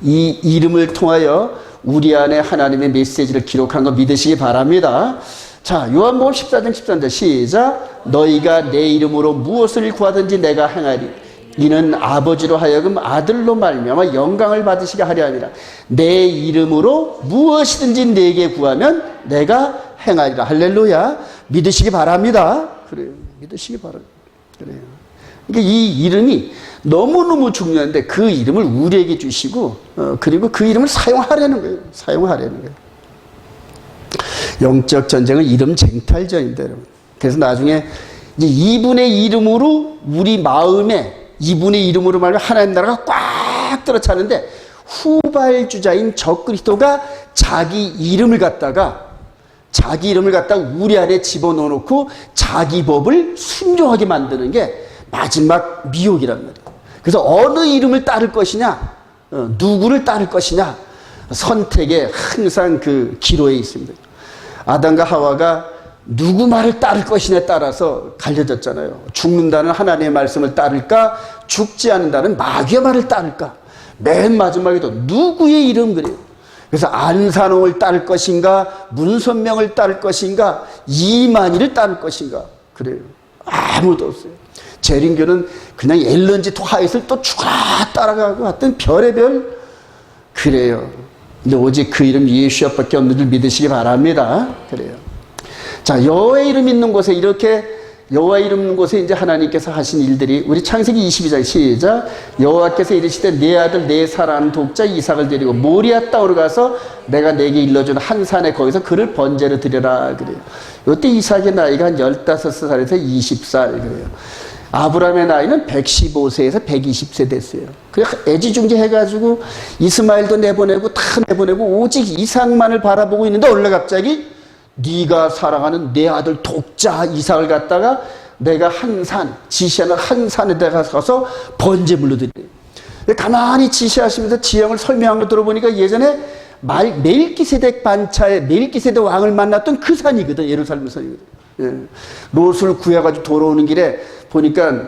이 이름을 통하여 우리 안에 하나님의 메시지를 기록한 거 믿으시기 바랍니다. 자, 요한복음 14장 13절 시작. 너희가 내 이름으로 무엇을 구하든지 내가 행하리. 이는 아버지로 하여금 아들로 말미암아 영광을 받으시게 하려 함이라. 내 이름으로 무엇이든지 내게 구하면 내가 행하리라. 할렐루야. 믿으시기 바랍니다. 그래요. 믿으시기 바랍니다. 그래요. 그러니까 이 이름이 너무너무 중요한데 그 이름을 우리에게 주시고 그리고 그 이름을 사용하려는 거예요. 사용하려는 거예요. 영적 전쟁은 이름 쟁탈전인데 여러분. 그래서 나중에 이제 이분의 이름으로 우리 마음에 이분의 이름으로 말하면 하나님 나라가 꽉 들어차는데 후발주자인 적그리스도가 자기 이름을 갖다가 우리 안에 집어넣어 놓고 자기 법을 순종하게 만드는 게 마지막 미혹이란 말이에요. 그래서 어느 이름을 따를 것이냐, 누구를 따를 것이냐, 선택에 항상 그 기로에 있습니다. 아담과 하와가 누구 말을 따를 것이냐에 따라서 갈려졌잖아요. 죽는다는 하나님의 말씀을 따를까, 죽지 않는다는 마귀의 말을 따를까. 맨 마지막에도 누구의 이름 그래요. 그래서 안산홍을 따를 것인가, 문선명을 따를 것인가, 이만희를 따를 것인가. 그래요. 아무도 없어요. 재림교는 그냥 엘런지 하얏을 또 추가 따라가고 하여튼 별의별 그래요. 근데 오직 그 이름 예수야밖에 없는 줄 믿으시기 바랍니다. 그래요. 자, 여호와의 이름 있는 곳에 이렇게 여호와 이름 있는 곳에 이제 하나님께서 하신 일들이 우리 창세기 22장 시작. 여호와께서 이르시되 내 아들 내 사랑하는 독자 이삭을 데리고 모리아 땅으로 가서 내가 내게 일러준 한 산에 거기서 그를 번제로 드려라 그래요. 이때 이삭의 나이가 한 15살에서 20살 그래요. 아브라함의 나이는 115세에서 120세 됐어요. 그래서 애지중지해가지고 이스마엘도 내보내고 다 내보내고 오직 이삭만을 바라보고 있는데 어느 날 갑자기 네가 사랑하는 내 아들 독자 이삭을 갖다가 내가 한 산, 지시하는 한 산에다가 가서 번제물로 드려요. 가만히 지시하시면서 지형을 설명한 거 들어보니까 예전에 멜기세덱 반차에 멜기세덱 왕을 만났던 그 산이거든. 예루살렘 산이거든. 예. 롯을 구해가지고 돌아오는 길에 보니까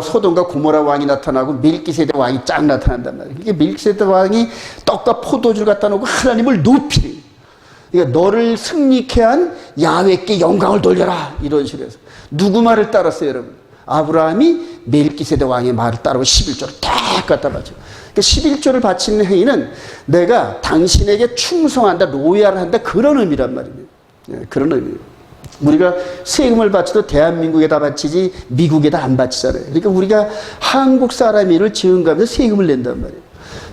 소돔과 고모라 왕이 나타나고 멜기세덱 왕이 쫙 나타난단 말이에요. 그러니까 멜기세덱 왕이 떡과 포도주를 갖다 놓고 하나님을 높이래. 그러니까 너를 승리케 한 야훼께 영광을 돌려라 이런 식으로 해서 누구 말을 따랐어요 여러분? 아브라함이 멜기세덱 왕의 말을 따르고 11조를 딱 갖다 바쳐. 그러니까 11조를 바치는 행위는 내가 당신에게 충성한다, 로얄한다 그런 의미란 말입니다. 예, 그런 의미예요. 우리가 세금을 바쳐도 대한민국에다 바치지 미국에다 안 바치잖아요. 그러니까 우리가 한국 사람의 일을 지은가면서 세금을 낸단 말이에요.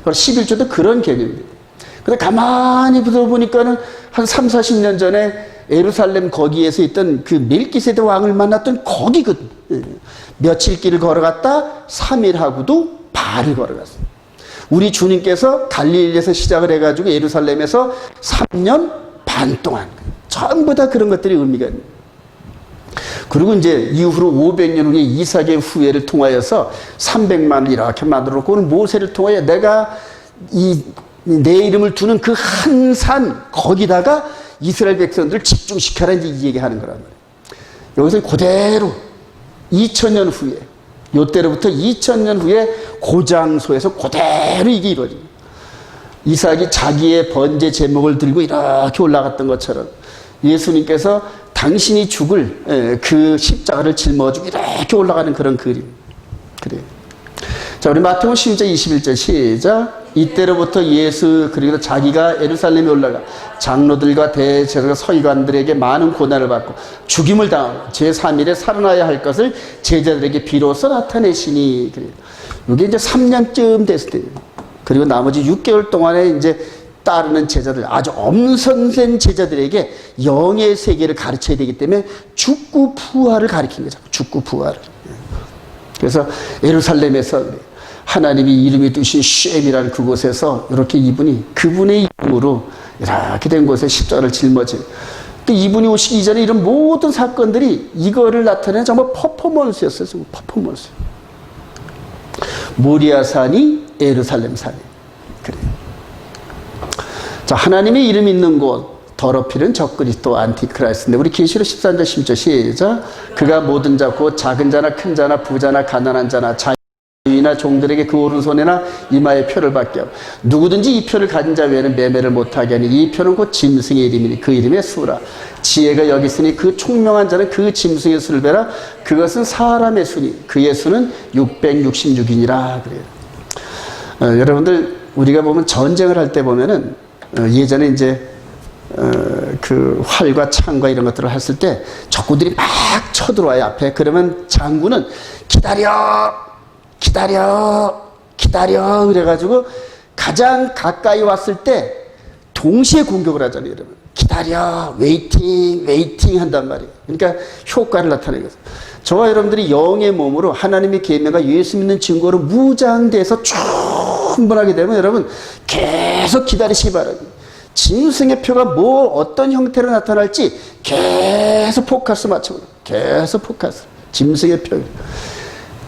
11조도 그런 개념입니다. 근데 가만히 들어보니까는 한 3, 40년 전에 예루살렘 거기에서 있던 그 멜기세덱 왕을 만났던 거기거든. 며칠 길을 걸어갔다 3일 하고도 발을 걸어갔어요. 우리 주님께서 갈릴리에서 시작을 해가지고 예루살렘에서 3년 반 동안 전부 다 그런 것들이 의미가 있는. 그리고 이제 이후로 500년 후에 이삭의 후예를 통하여서 300만을 이렇게 만들어 놓고 모세를 통하여 내가 내 이름을 두는 그 한 산 거기다가 이스라엘 백성들을 집중시켜라 이제 이 얘기하는 거란 말이에요. 여기서 그대로 2000년 후에 요때로부터 2000년 후에 그 장소에서 그대로 이게 이루어집니다. 이삭이 자기의 번제 제목을 들고 이렇게 올라갔던 것처럼 예수님께서 당신이 죽을 그 십자가를 짊어지고 이렇게 올라가는 그런 그림. 그래요. 자, 우리 마태복음 12장 21절 시작. 이때로부터 예수 그리고 자기가 예루살렘에 올라가 장로들과 대제사장 서기관들에게 많은 고난을 받고 죽임을 당하고 제3일에 살아나야 할 것을 제자들에게 비로소 나타내시니. 그래요. 이게 이제 3년쯤 됐을 때예요. 그리고 나머지 6개월 동안에 이제 따르는 제자들, 아주 엄선된 제자들에게 영의 세계를 가르쳐야 되기 때문에 죽고 부활을 가르친 거죠. 죽고 부활을. 그래서 예루살렘에서 하나님이 이름이 두신 쉔이라는 그곳에서 이렇게 이분이 그분의 이름으로 이렇게 된 곳에 십자가를 짊어지고, 또 이분이 오시기 이전에 이런 모든 사건들이 이거를 나타내는 정말 퍼포먼스였어요. 정말 퍼포먼스. 모리아산이 예루살렘산이. 그래요. 자, 하나님의 이름 있는 곳, 더럽히는 적그리스도 안티크라이스트인데, 우리 계시록 13장 10절 시작. 그가 모든 자, 곧 작은 자나 큰 자나 부자나 가난한 자나 자유인이나 종들에게 그 오른손에나 이마에 표를 받게 하고, 누구든지 이 표를 가진 자 외에는 매매를 못하게 하니, 이 표는 곧 짐승의 이름이니 그 이름의 수라. 지혜가 여기 있으니 그 총명한 자는 그 짐승의 수를 베라. 그것은 사람의 수니 그의 수는 666이니라. 그래요. 여러분들, 우리가 보면 전쟁을 할 때 보면은 예전에 이제 그 활과 창과 이런 것들을 했을 때 적군들이 막 쳐들어와요, 앞에. 그러면 장군은 기다려 그래가지고 가장 가까이 왔을 때 동시에 공격을 하잖아요, 여러분. 기다려, 웨이팅 한단 말이에요. 그러니까 효과를 나타내는 거죠. 저와 여러분들이 영의 몸으로 하나님의 계명과 예수 믿는 증거로 무장돼서 충분하게 되면 여러분 계속 기다리시기 바랍니다. 짐승의 표가 어떤 형태로 나타날지 계속 포커스 맞춰보세요. 계속 포커스. 짐승의 표.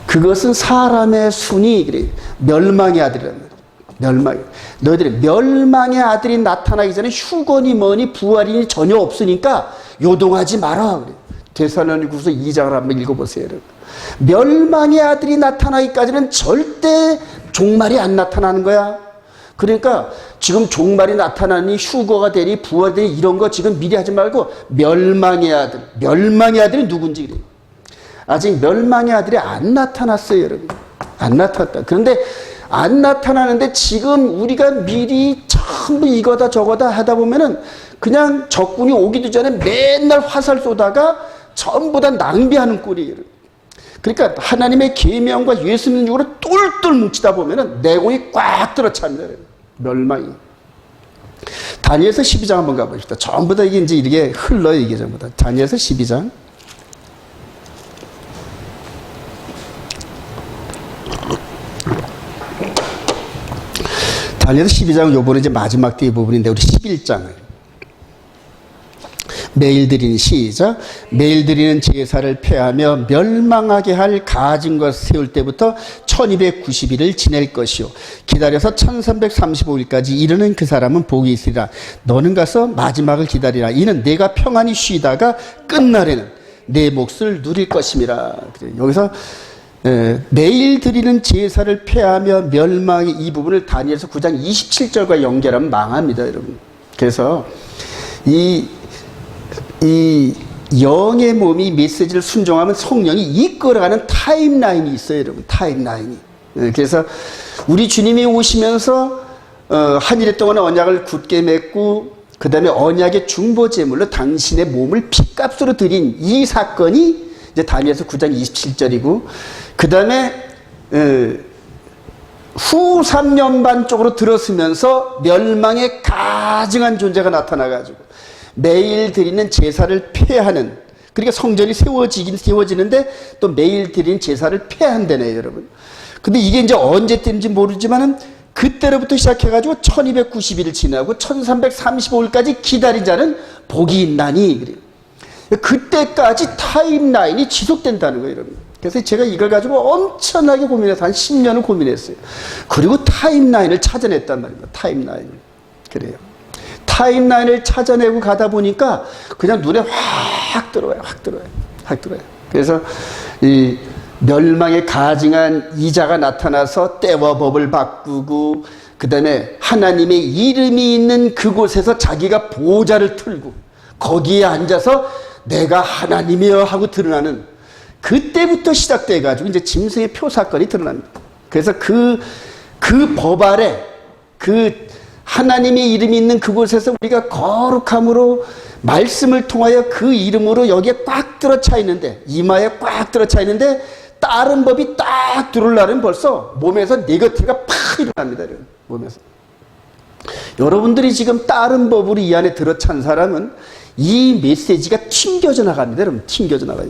그것은 사람의 순이, 그래. 멸망의 아들이란 말이에요. 멸망. 너희들이 멸망의 아들이 나타나기 전에 휴거니 뭐니 부활이니 전혀 없으니까 요동하지 마라. 그래. 데살로니가후서 2장을 한번 읽어보세요. 여러분. 멸망의 아들이 나타나기까지는 절대 종말이 안 나타나는 거야. 그러니까 지금 종말이 나타나니 휴거가 되니 부활이 되니 이런 거 지금 미리 하지 말고 멸망의 아들이 누군지 그래요. 아직 멸망의 아들이 안 나타났어요, 여러분. 안 나타났다. 그런데 안 나타나는데 지금 우리가 미리 전부 이거다 저거다 하다 보면은 그냥 적군이 오기도 전에 맨날 화살 쏘다가 전부 다 낭비하는 꼴이에요. 그러니까 하나님의 계명과 예수 믿는 쪽으로 똘똘 뭉치다 보면은 내공이 꽉 들어찹니다. 멸망이. 다니엘서 12장 한번 가보십시다. 전부 다 이게 이제 이렇게 흘러요, 이게 전부 다. 다니엘서 12장. 다니엘서 12장은 요번에 이제 마지막 뒤의 부분인데, 우리 11장을. 매일 드리는 시작. 매일 드리는 제사를 폐하며 멸망하게 할 가진 것 세울 때부터 1290일을 지낼 것이요 기다려서 1335일까지 이르는 그 사람은 복이 있으리라. 너는 가서 마지막을 기다리라. 이는 내가 평안히 쉬다가 끝날에는 내 몫을 누릴 것임이라. 여기서 매일 드리는 제사를 폐하며 멸망의 이 부분을 다니엘서 9장 27절과 연결하면 망합니다, 여러분. 그래서 이 영의 몸이 메시지를 순종하면 성령이 이끌어가는 타임라인이 있어요, 여러분. 타임라인이. 그래서 우리 주님이 오시면서 한 일 동안 언약을 굳게 맺고 그 다음에 언약의 중보제물로 당신의 몸을 핏값으로 드린 이 사건이 이제 다니엘서 9장 27절이고, 그 다음에 후 3년 반 쪽으로 들어서면서 멸망의 가증한 존재가 나타나가지고 매일 드리는 제사를 폐하는, 그러니까 성전이 세워지는데 또 매일 드리는 제사를 폐한다네요, 여러분. 근데 이게 이제 언제 때인지 모르지만은 그때로부터 시작해가지고 1290일을 지나고 1335일까지 기다린 자는 복이 있나니. 그래요. 그때까지 타임라인이 지속된다는 거예요, 여러분. 그래서 제가 이걸 가지고 엄청나게 고민해서 한 10년을 고민했어요. 그리고 타임라인을 찾아냈단 말입니다. 타임라인을. 그래요. 타임라인을 찾아내고 가다 보니까 그냥 눈에 확 들어와요. 그래서 이 멸망에 가증한 이자가 나타나서 때와 법을 바꾸고, 그 다음에 하나님의 이름이 있는 그곳에서 자기가 보좌를 틀고 거기에 앉아서 내가 하나님이여 하고 드러나는, 그때부터 시작돼가지고 이제 짐승의 표 사건이 드러납니다. 그래서 그 법 아래 하나님의 이름이 있는 그곳에서 우리가 거룩함으로 말씀을 통하여 그 이름으로 여기에 꽉 들어차 있는데, 이마에 꽉 들어차 있는데 다른 법이 딱 들어오려면 벌써 몸에서 네거티브가 팍 일어납니다. 몸에서. 여러분들이 지금 다른 법으로 이 안에 들어찬 사람은 이 메시지가 튕겨져 나갑니다. 여러분, 튕겨져 나가요.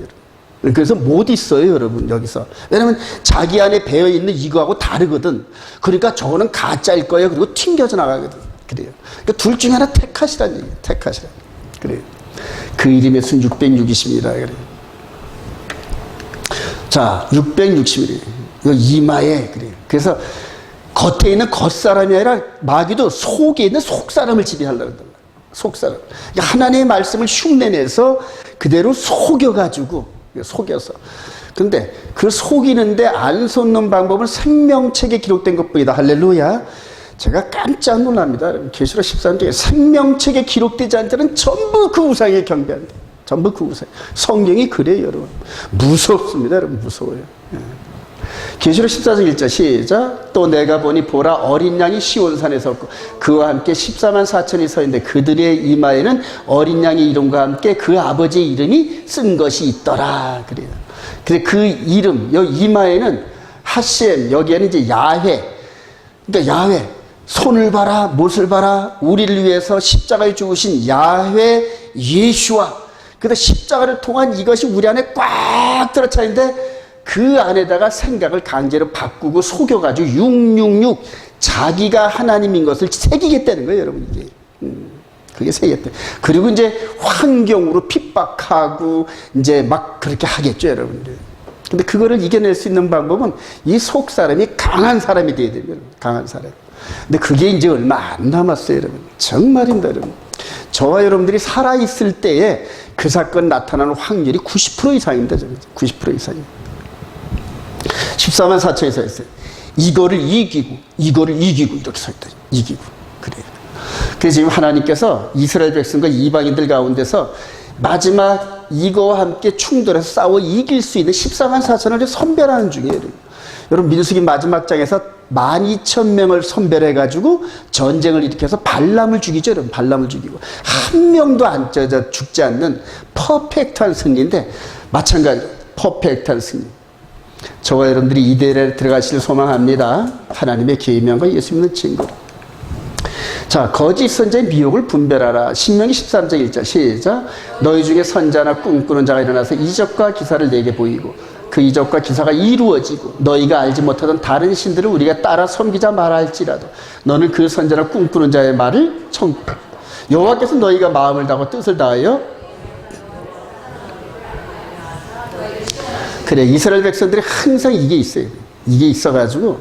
그래서 못 있어요, 여러분, 여기서. 왜냐면 자기 안에 배어있는 이거하고 다르거든. 그러니까 저거는 가짜일 거예요. 그리고 튕겨져 나가거든. 그래요. 그러니까 둘 중에 하나 택하시라는 얘기예요. 택하시라. 그래요. 그 이름의 수는 660이라 그래요. 자, 660이래요. 이거 이마에, 그래요. 그래서 겉에 있는 겉사람이 아니라 마귀도 속에 있는 속사람을 지배하려고 한다. 속사람. 그러니까 하나님의 말씀을 흉내내서 그대로 속여가지고, 속여서. 근데 그 속이는데 안 속는 방법은 생명책에 기록된 것뿐이다. 할렐루야. 제가 깜짝 놀랍니다. 계시록 13장 중에 생명책에 기록되지 않은 자는 전부 그 우상에 경배한다. 전부 그 우상. 성경이 그래요, 여러분. 무섭습니다, 여러분. 무서워요. 계시록 14장 1절 시작. 또 내가 보니 보라 어린 양이 시온산에 섰고 그와 함께 14만 4천이 서 있는데 그들의 이마에는 어린 양의 이름과 함께 그 아버지의 이름이 쓴 것이 있더라. 그래요. 근데 그 이름, 여기 이마에는 하셈, 여기에는 이제 야훼. 그러니까 야훼. 손을 봐라, 못을 봐라. 우리를 위해서 십자가에 죽으신 야훼 예수와. 그래서 십자가를 통한 이것이 우리 안에 꽉 들어차 있는데 그 안에다가 생각을 강제로 바꾸고 속여가지고 666 자기가 하나님인 것을 새기겠다는 거예요, 여러분. 이게 그게 새겼대. 그리고 이제 환경으로 핍박하고 이제 막 그렇게 하겠죠, 여러분들. 근데 그거를 이겨낼 수 있는 방법은 이 속 사람이 강한 사람이 돼야 됩니다. 강한 사람. 근데 그게 이제 얼마 안 남았어요, 여러분. 정말입니다, 여러분. 저와 여러분들이 살아있을 때에 그 사건 나타나는 확률이 90% 이상입니다, 90% 이상입니다. 14만 4천이 서 있어요. 이거를 이기고 이렇게 서 있다. 이기고. 그래요. 그래서 지금 하나님께서 이스라엘 백성과 이방인들 가운데서 마지막 이거와 함께 충돌해서 싸워 이길 수 있는 14만 4천을 선별하는 중이에요. 여러분, 민수기 마지막 장에서 12,000명을 선별해가지고 전쟁을 일으켜서 발람을 죽이죠. 여러분, 발람을 죽이고. 한 명도 안 죽지 않는 퍼펙트한 승리인데, 마찬가지로 퍼펙트한 승리. 저와 여러분들이 이 대회에 들어가시길 소망합니다. 하나님의 계명과 예수 믿는 친구. 자, 거짓 선자의 미혹을 분별하라. 신명기 13장 1절 시작. 너희 중에 선자나 꿈꾸는 자가 일어나서 이적과 기사를 내게 보이고 그 이적과 기사가 이루어지고 너희가 알지 못하던 다른 신들을 우리가 따라 섬기자 말할지라도 너는 그 선자나 꿈꾸는 자의 말을 청구. 여호와께서 너희가 마음을 다하고 뜻을 다하여 그래, 이스라엘 백성들이 항상 이게 있어요. 이게 있어가지고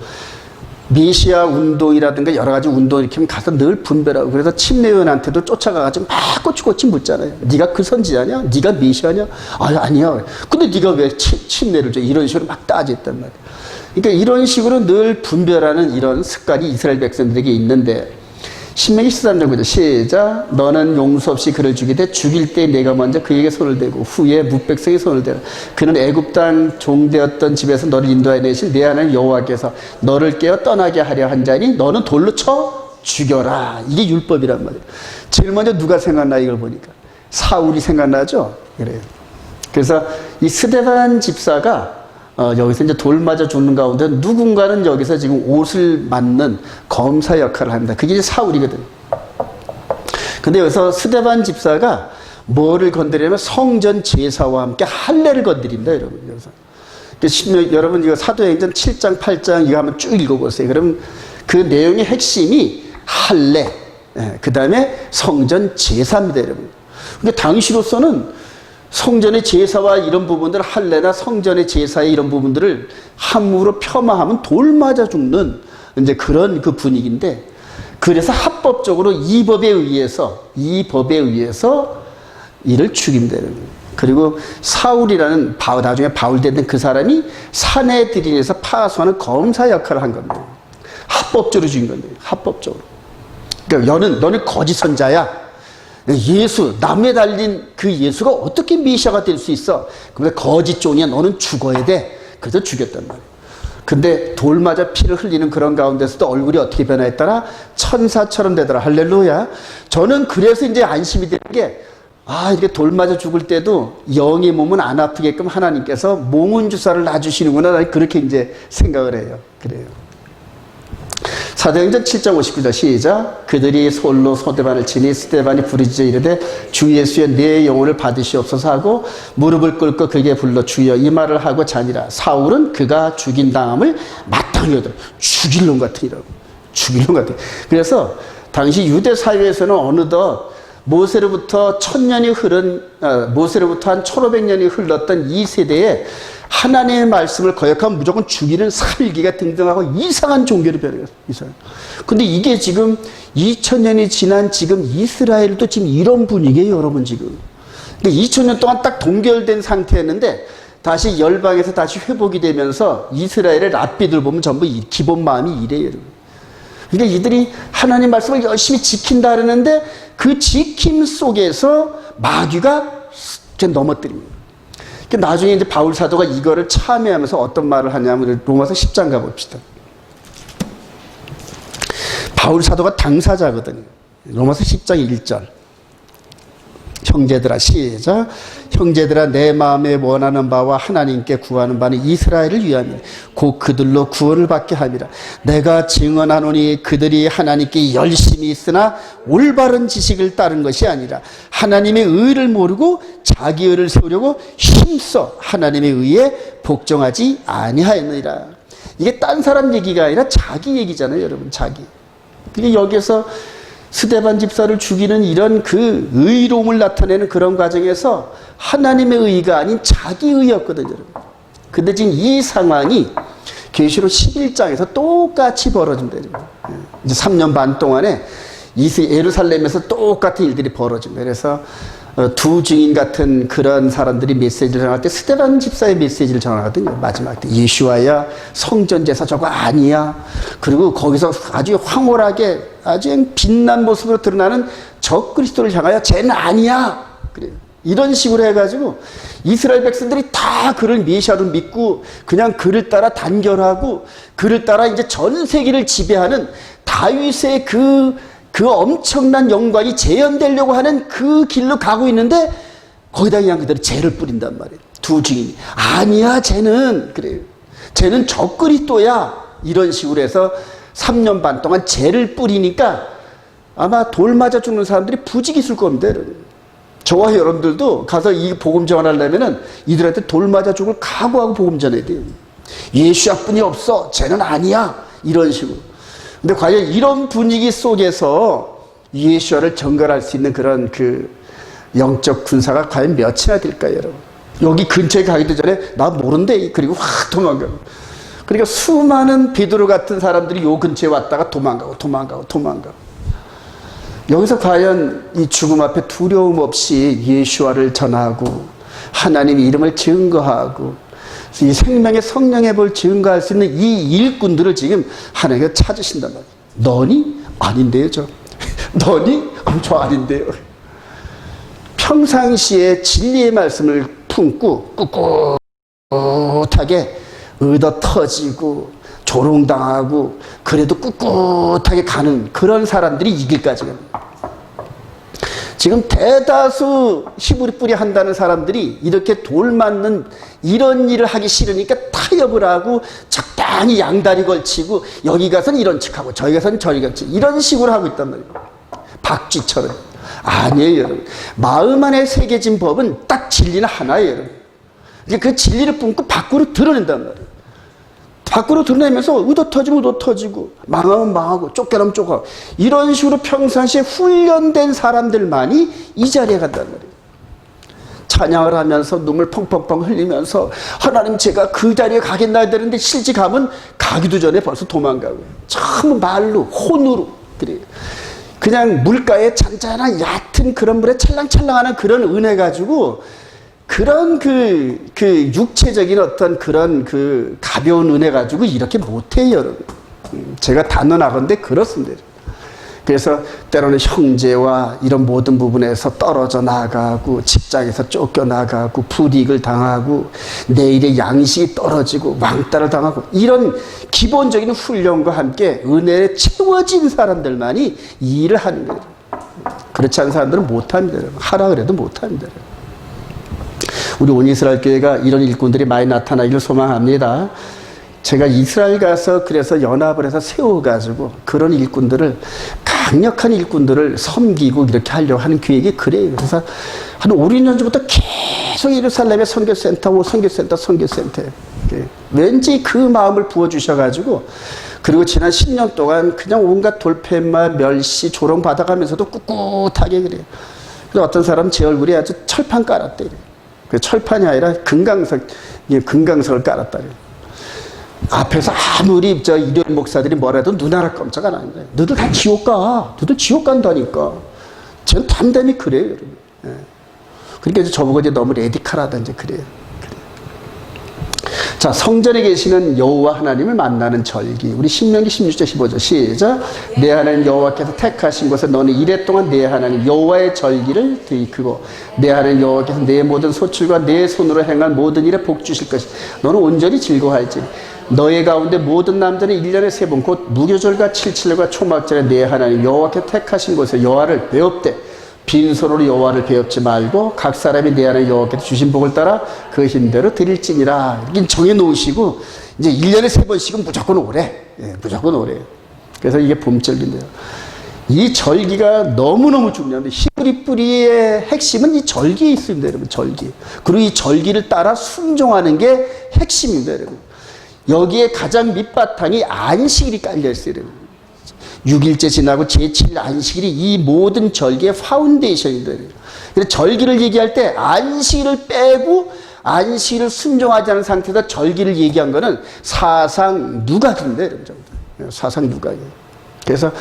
메시아 운동이라든가 여러 가지 운동 이렇게 하면 가서 늘 분별하고, 그래서 침례원한테도 쫓아가가지고 막 꼬치꼬치 묻잖아요. 네가 그 선지자냐? 네가 메시아냐? 아니야. 근데 네가 왜 침례를 줘? 이런 식으로 막 따졌단 말이야. 그러니까 이런 식으로 늘 분별하는 이런 습관이 이스라엘 백성들에게 있는데, 신명기 13장 9절 시작. 너는 용서 없이 그를 죽이되 죽일 때 내가 먼저 그에게 손을 대고 후에 뭇백성에 손을 대라. 그는 애굽 땅 종되었던 집에서 너를 인도하여 내신 내 하나님 여호와께서 너를 깨어 떠나게 하려 한 자니 너는 돌로 쳐 죽여라. 이게 율법이란 말이에요. 제일 먼저 누가 생각나, 이걸 보니까? 사울이 생각나죠? 그래요. 그래서 이 스데반 집사가 여기서 이제 돌 맞아 죽는 가운데 누군가는 여기서 지금 옷을 맞는 검사 역할을 합니다. 그게 이제 사울이거든. 근데 여기서 스데반 집사가 뭐를 건드리냐면 성전 제사와 함께 할례를 건드린다, 여러분. 여기서. 여러분, 이거 사도행전 7장, 8장 이거 한번 쭉 읽어보세요. 그러면 그 내용의 핵심이 할례, 그 다음에 성전 제사입니다, 여러분. 근데 당시로서는 성전의 제사와 이런 부분들, 할례나 성전의 제사의 이런 부분들을 함부로 폄하하면 돌 맞아 죽는 이제 그런 그 분위기인데, 그래서 합법적으로 이 법에 의해서 이를 죽입니다. 그리고 사울이라는 나중에 바울 되는 그 사람이 산에 들이내서 파수하는 검사 역할을 한 겁니다. 합법적으로 죽인 겁니다. 합법적으로. 그러니까 너는 거짓 선자야. 예수, 나무에 달린 그 예수가 어떻게 메시아가 될 수 있어? 근데 거짓 종이야. 너는 죽어야 돼. 그래서 죽였단 말이에요. 근데 돌 맞아 피를 흘리는 그런 가운데서도 얼굴이 어떻게 변화했더라? 천사처럼 되더라. 할렐루야. 저는 그래서 이제 안심이 되는 게, 이렇게 돌 맞아 죽을 때도 영의 몸은 안 아프게끔 하나님께서 몸은 주사를 놔주시는구나. 그렇게 이제 생각을 해요. 그래요. 사도행전 7장 59절 시작. 그들이 솔로 소대반을 치니 스데반이 부르짖어 이르되 주 예수의 내 영혼을 받으시옵소서 하고 무릎을 꿇고 그에게 불러 주여 이 말을 하고 자니라. 사울은 그가 죽인 당함을 마땅히 여들어. 죽일 놈 같으니라고. 죽일 놈 같으니. 그래서 당시 유대 사회에서는 어느덧 모세로부터 1000년이 흐른 모세로부터 한 1500년이 흘렀던 이 세대에 하나님의 말씀을 거역하면 무조건 죽이는 살기가 등등하고 이상한 종교를 벼려요. 근데 이게 지금 2000년이 지난 지금 이스라엘도 지금 이런 분위기예요, 여러분 지금. 그러니까 2000년 동안 딱 동결된 상태였는데 다시 열방에서 다시 회복이 되면서 이스라엘의 랍비들 보면 전부 기본 마음이 이래요, 여러분. 그러니까 이들이 하나님 말씀을 열심히 지킨다 그러는데 그 지킴 속에서 마귀가 넘어뜨립니다. 나중에 이제 바울 사도가 이거를 참여하면서 어떤 말을 하냐면 로마서 10장 가봅시다. 바울 사도가 당사자거든요. 로마서 10장 1절. 형제들아 시작. 형제들아 내 마음에 원하는 바와 하나님께 구하는 바는 이스라엘을 위함이니 곧 그들로 구원을 받게 함이라. 내가 증언하노니 그들이 하나님께 열심히 있으나 올바른 지식을 따른 것이 아니라 하나님의 의를 모르고 자기 의를 세우려고 힘써 하나님의 의에 복종하지 아니하였느니라. 이게 딴 사람 얘기가 아니라 자기 얘기잖아요, 여러분. 자기. 그러니까 여기서 스데반 집사를 죽이는 이런 그 의로움을 나타내는 그런 과정에서 하나님의 의가 아닌 자기 의였거든요. 근데 지금 이 상황이 계시록 11장에서 똑같이 벌어진다. 이제 3년 반 동안에 예루살렘에서 똑같은 일들이 벌어집니다. 그래서 두 증인 같은 그런 사람들이 메시지를 전할 때 스데반 집사의 메시지를 전하거든요. 마지막 때 예수와야 성전 제사 저거 아니야. 그리고 거기서 아주 황홀하게 아주 빛난 모습으로 드러나는 적그리스도를 향하여 쟤는 아니야. 그래요. 이런 식으로 해가지고 이스라엘 백성들이 다 그를 메시아로 믿고 그냥 그를 따라 단결하고 그를 따라 이제 전 세계를 지배하는 다윗의 그 엄청난 영광이 재현되려고 하는 그 길로 가고 있는데 거기다 그냥 그대로 죄를 뿌린단 말이에요. 두 증인이. 아니야, 쟤는. 그래요. 쟤는 적그리스도야. 이런 식으로 해서 3년 반 동안 죄를 뿌리니까 아마 돌 맞아 죽는 사람들이 부지기술 겁니다. 저와 여러분들도 가서 이 복음 전하려면은 이들한테 돌 맞아 죽을 각오하고 복음 전해야 돼요. 예수야뿐이 없어. 쟤는 아니야. 이런 식으로. 근데 과연 이런 분위기 속에서 예수와를 정결할 수 있는 그런 그 영적 군사가 과연 몇이나 될까요, 여러분? 여기 근처에 가기도 전에 나 모른대. 그리고 확 도망가고. 그러니까 수많은 베드로 같은 사람들이 요 근처에 왔다가 도망가고. 여기서 과연 이 죽음 앞에 두려움 없이 예수와를 전하고 하나님의 이름을 증거하고 이 생명의 성령의 볼 증거할 수 있는 이 일꾼들을 지금 하나님께서 찾으신단 말이에요. 너니? 아닌데요, 저. 너니? 저 아닌데요. 평상시에 진리의 말씀을 품고 꿋꿋하게 얻어 터지고 조롱당하고 그래도 꿋꿋하게 가는 그런 사람들이 이길까지 갑니다. 지금 대다수 히브리 뿌리 한다는 사람들이 이렇게 돌 맞는 이런 일을 하기 싫으니까 타협을 하고 적당히 양다리 걸치고 여기 가서는 이런 척하고 저기 가서는 저리 가서 이런 식으로 하고 있단 말이에요. 박쥐처럼. 아니에요, 여러분. 마음 안에 새겨진 법은 딱 진리는 하나예요, 여러분. 그 진리를 뿜고 밖으로 드러낸단 말이에요. 밖으로 드러내면서 의도 터지고 망하면 망하고 쫓겨나면 쫓아가고 이런 식으로 평상시에 훈련된 사람들만이 이 자리에 간단 말이에요. 찬양을 하면서 눈물 펑펑펑 흘리면서 하나님 제가 그 자리에 가겠나 되는데 실제 가면 가기도 전에 벌써 도망가고 참 말로 혼으로 그래요. 그냥 물가에 잔잔한 얕은 그런 물에 찰랑찰랑하는 그런 은혜 가지고 그런 그 육체적인 어떤 그런 그 가벼운 은혜 가지고 이렇게 못해요, 여러분. 제가 단언하건대 그렇습니다. 그래서 때로는 형제와 이런 모든 부분에서 떨어져 나가고 직장에서 쫓겨나가고 불이익을 당하고 내일의 양식이 떨어지고 왕따를 당하고 이런 기본적인 훈련과 함께 은혜에 채워진 사람들만이 이 일을 하는 거예요. 그렇지 않은 사람들은 못합니다. 하라 그래도 못합니다. 우리 온 이스라엘 교회가 이런 일꾼들이 많이 나타나기를 소망합니다. 제가 이스라엘 가서 그래서 연합을 해서 세워가지고 그런 일꾼들을, 강력한 일꾼들을 섬기고 이렇게 하려고 하는 계획이 그래요. 그래서 한 5, 6년 전부터 계속 예루살렘에 선교센터, 선교센터. 왠지 그 마음을 부어주셔가지고, 그리고 지난 10년 동안 그냥 온갖 돌팻말, 멸시, 조롱 받아가면서도 꿋꿋하게 그래요. 그래서 어떤 사람은 제 얼굴에 아주 철판 깔았대. 그 철판이 아니라 금강석을 깔았다. 앞에서 아무리 일요일 목사들이 뭐라도 눈 하나 깜짝 안 하는 거예요. 너들 다 지옥 가. 너들 지옥 간다니까. 전 담담히 그래요, 여러분. 예. 그러니까 이제 저보고 이제 너무 레디칼하다, 이제 그래요. 자, 성전에 계시는 여호와 하나님을 만나는 절기. 우리 신명기 16절 15절 시작. 내 하나님 여호와께서 택하신 곳에 너는 이래 동안 내 하나님 여호와의 절기를 들이크고 내 하나님 여호와께서 내 모든 소출과 내 손으로 행한 모든 일에 복 주실 것이 너는 온전히 즐거워할지. 너의 가운데 모든 남자는 1년에 3번 곧 무교절과 칠칠과 초막절에 내 하나님 여호와께 택하신 곳에 여호와를 배웁되 빈손으로 여호와를 배웁지 말고 각 사람이 내 하나님 여호와께서 주신 복을 따라 그 힘대로 드릴지니라. 이렇게 정해놓으시고 이제 1년에 3번씩은 무조건 오래. 예, 무조건 오래. 그래서 이게 봄절기인데요. 이 절기가 너무너무 중요한데 히브리 뿌리의 핵심은 이 절기에 있습니다, 여러분. 절기. 그리고 이 절기를 따라 순종하는 게 핵심입니다, 여러분. 여기에 가장 밑바탕이 안식일이 깔려있어요. 6일째 지나고 제7일 안식일이 이 모든 절기의 파운데이션입니다. 그래서 절기를 얘기할 때 안식일을 빼고 안식일을 순종하지 않은 상태에서 절기를 얘기한 거는 사상 누각인데, 사상 누각이에요. 그래서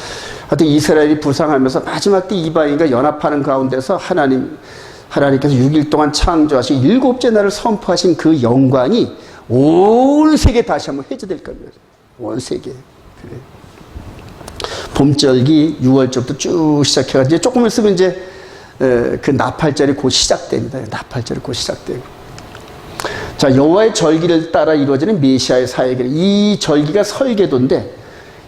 하여튼 이스라엘이 부상하면서 마지막 때 이방인과 연합하는 가운데서 하나님께서 6일 동안 창조하시고 7째 날을 선포하신 그 영광이 온 세계에 다시 한번 회자될 겁니다. 온 세계에. 그래. 봄절기 6월절부터 쭉 시작해가지고 이제 조금 있으면 이제 그 나팔절이 곧 시작됩니다. 나팔절이 곧 시작되고. 자, 여호와의 절기를 따라 이루어지는 메시아의 사역. 이 절기가 설계도인데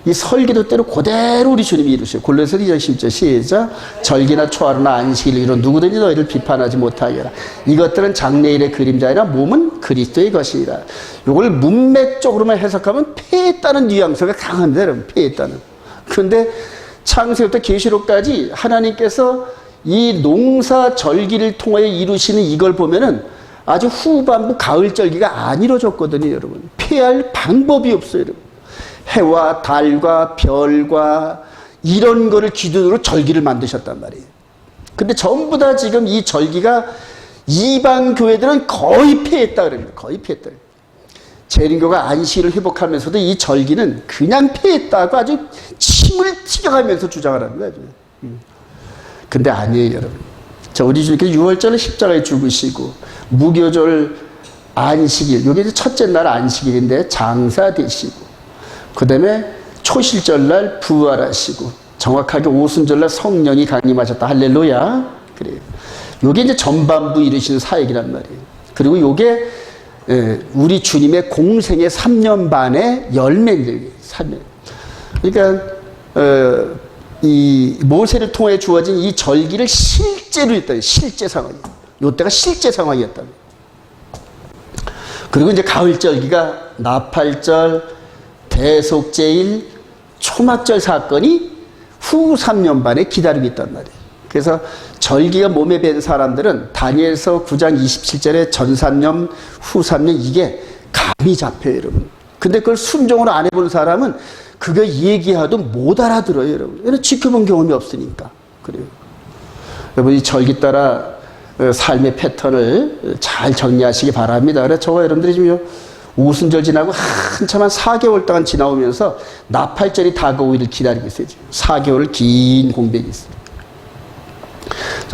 이 설계도대로 그대로 우리 주님이 이루셔요. 골로새서 2장 10절 시작. 절기나 초하루나 안식일을 이룬 누구든지 너희를 비판하지 못하게 하라. 이것들은 장래일의 그림자이라 몸은 그리스도의 것이라. 이걸 문맥적으로만 해석하면 패했다는 뉘앙스가 강합니다, 여러분. 패했다는. 그런데 창세부터 계시록까지 하나님께서 이 농사 절기를 통하여 이루시는 이걸 보면은 아주 후반부 가을 절기가 안 이루어졌거든요, 여러분. 패할 방법이 없어요, 여러분. 해와 달과 별과 이런 거를 기준으로 절기를 만드셨단 말이에요. 근데 전부 다 지금 이 절기가 이방 교회들은 거의 패했다 그럽니다. 거의 패했다. 재림교가 안식일을 회복하면서도 이 절기는 그냥 패했다고 아주 침을 튀겨가면서 주장을 합니다. 근데 아니에요, 여러분. 자, 우리 주님께서 6월절 십자가에 죽으시고 무교절 안식일, 이게 이제 첫째 날 안식일인데 장사 되시고 그 다음에 초실절날 부활하시고 정확하게 오순절날 성령이 강림하셨다. 할렐루야. 그래요. 요게 이제 전반부 이루시는 사역이란 말이에요. 그리고 요게 우리 주님의 공생의 3년 반의 열매인데, 3년. 그러니까 이 모세를 통해 주어진 이 절기를 실제로 했다. 실제 상황이에요. 요때가 실제 상황이었다. 그리고 이제 가을절기가 나팔절, 대속제일, 초막절 사건이 후 3년 반에 기다리고 있단 말이에요. 그래서 절기가 몸에 밴 사람들은 다니엘서 9장 27절에 전 3년, 후 3년 이게 감이 잡혀요, 여러분. 근데 그걸 순종을 안 해본 사람은 그거 얘기해도 못 알아들어요, 여러분. 왜냐면 지켜본 경험이 없으니까. 그래요. 여러분, 이 절기 따라 삶의 패턴을 잘 정리하시기 바랍니다. 그래서 저와 여러분들이 지금 오순절 지나고 한참 한 4개월 동안 지나오면서 나팔절이 다가오기를 기다리고 있어요. 4개월 긴 공백이 있어요.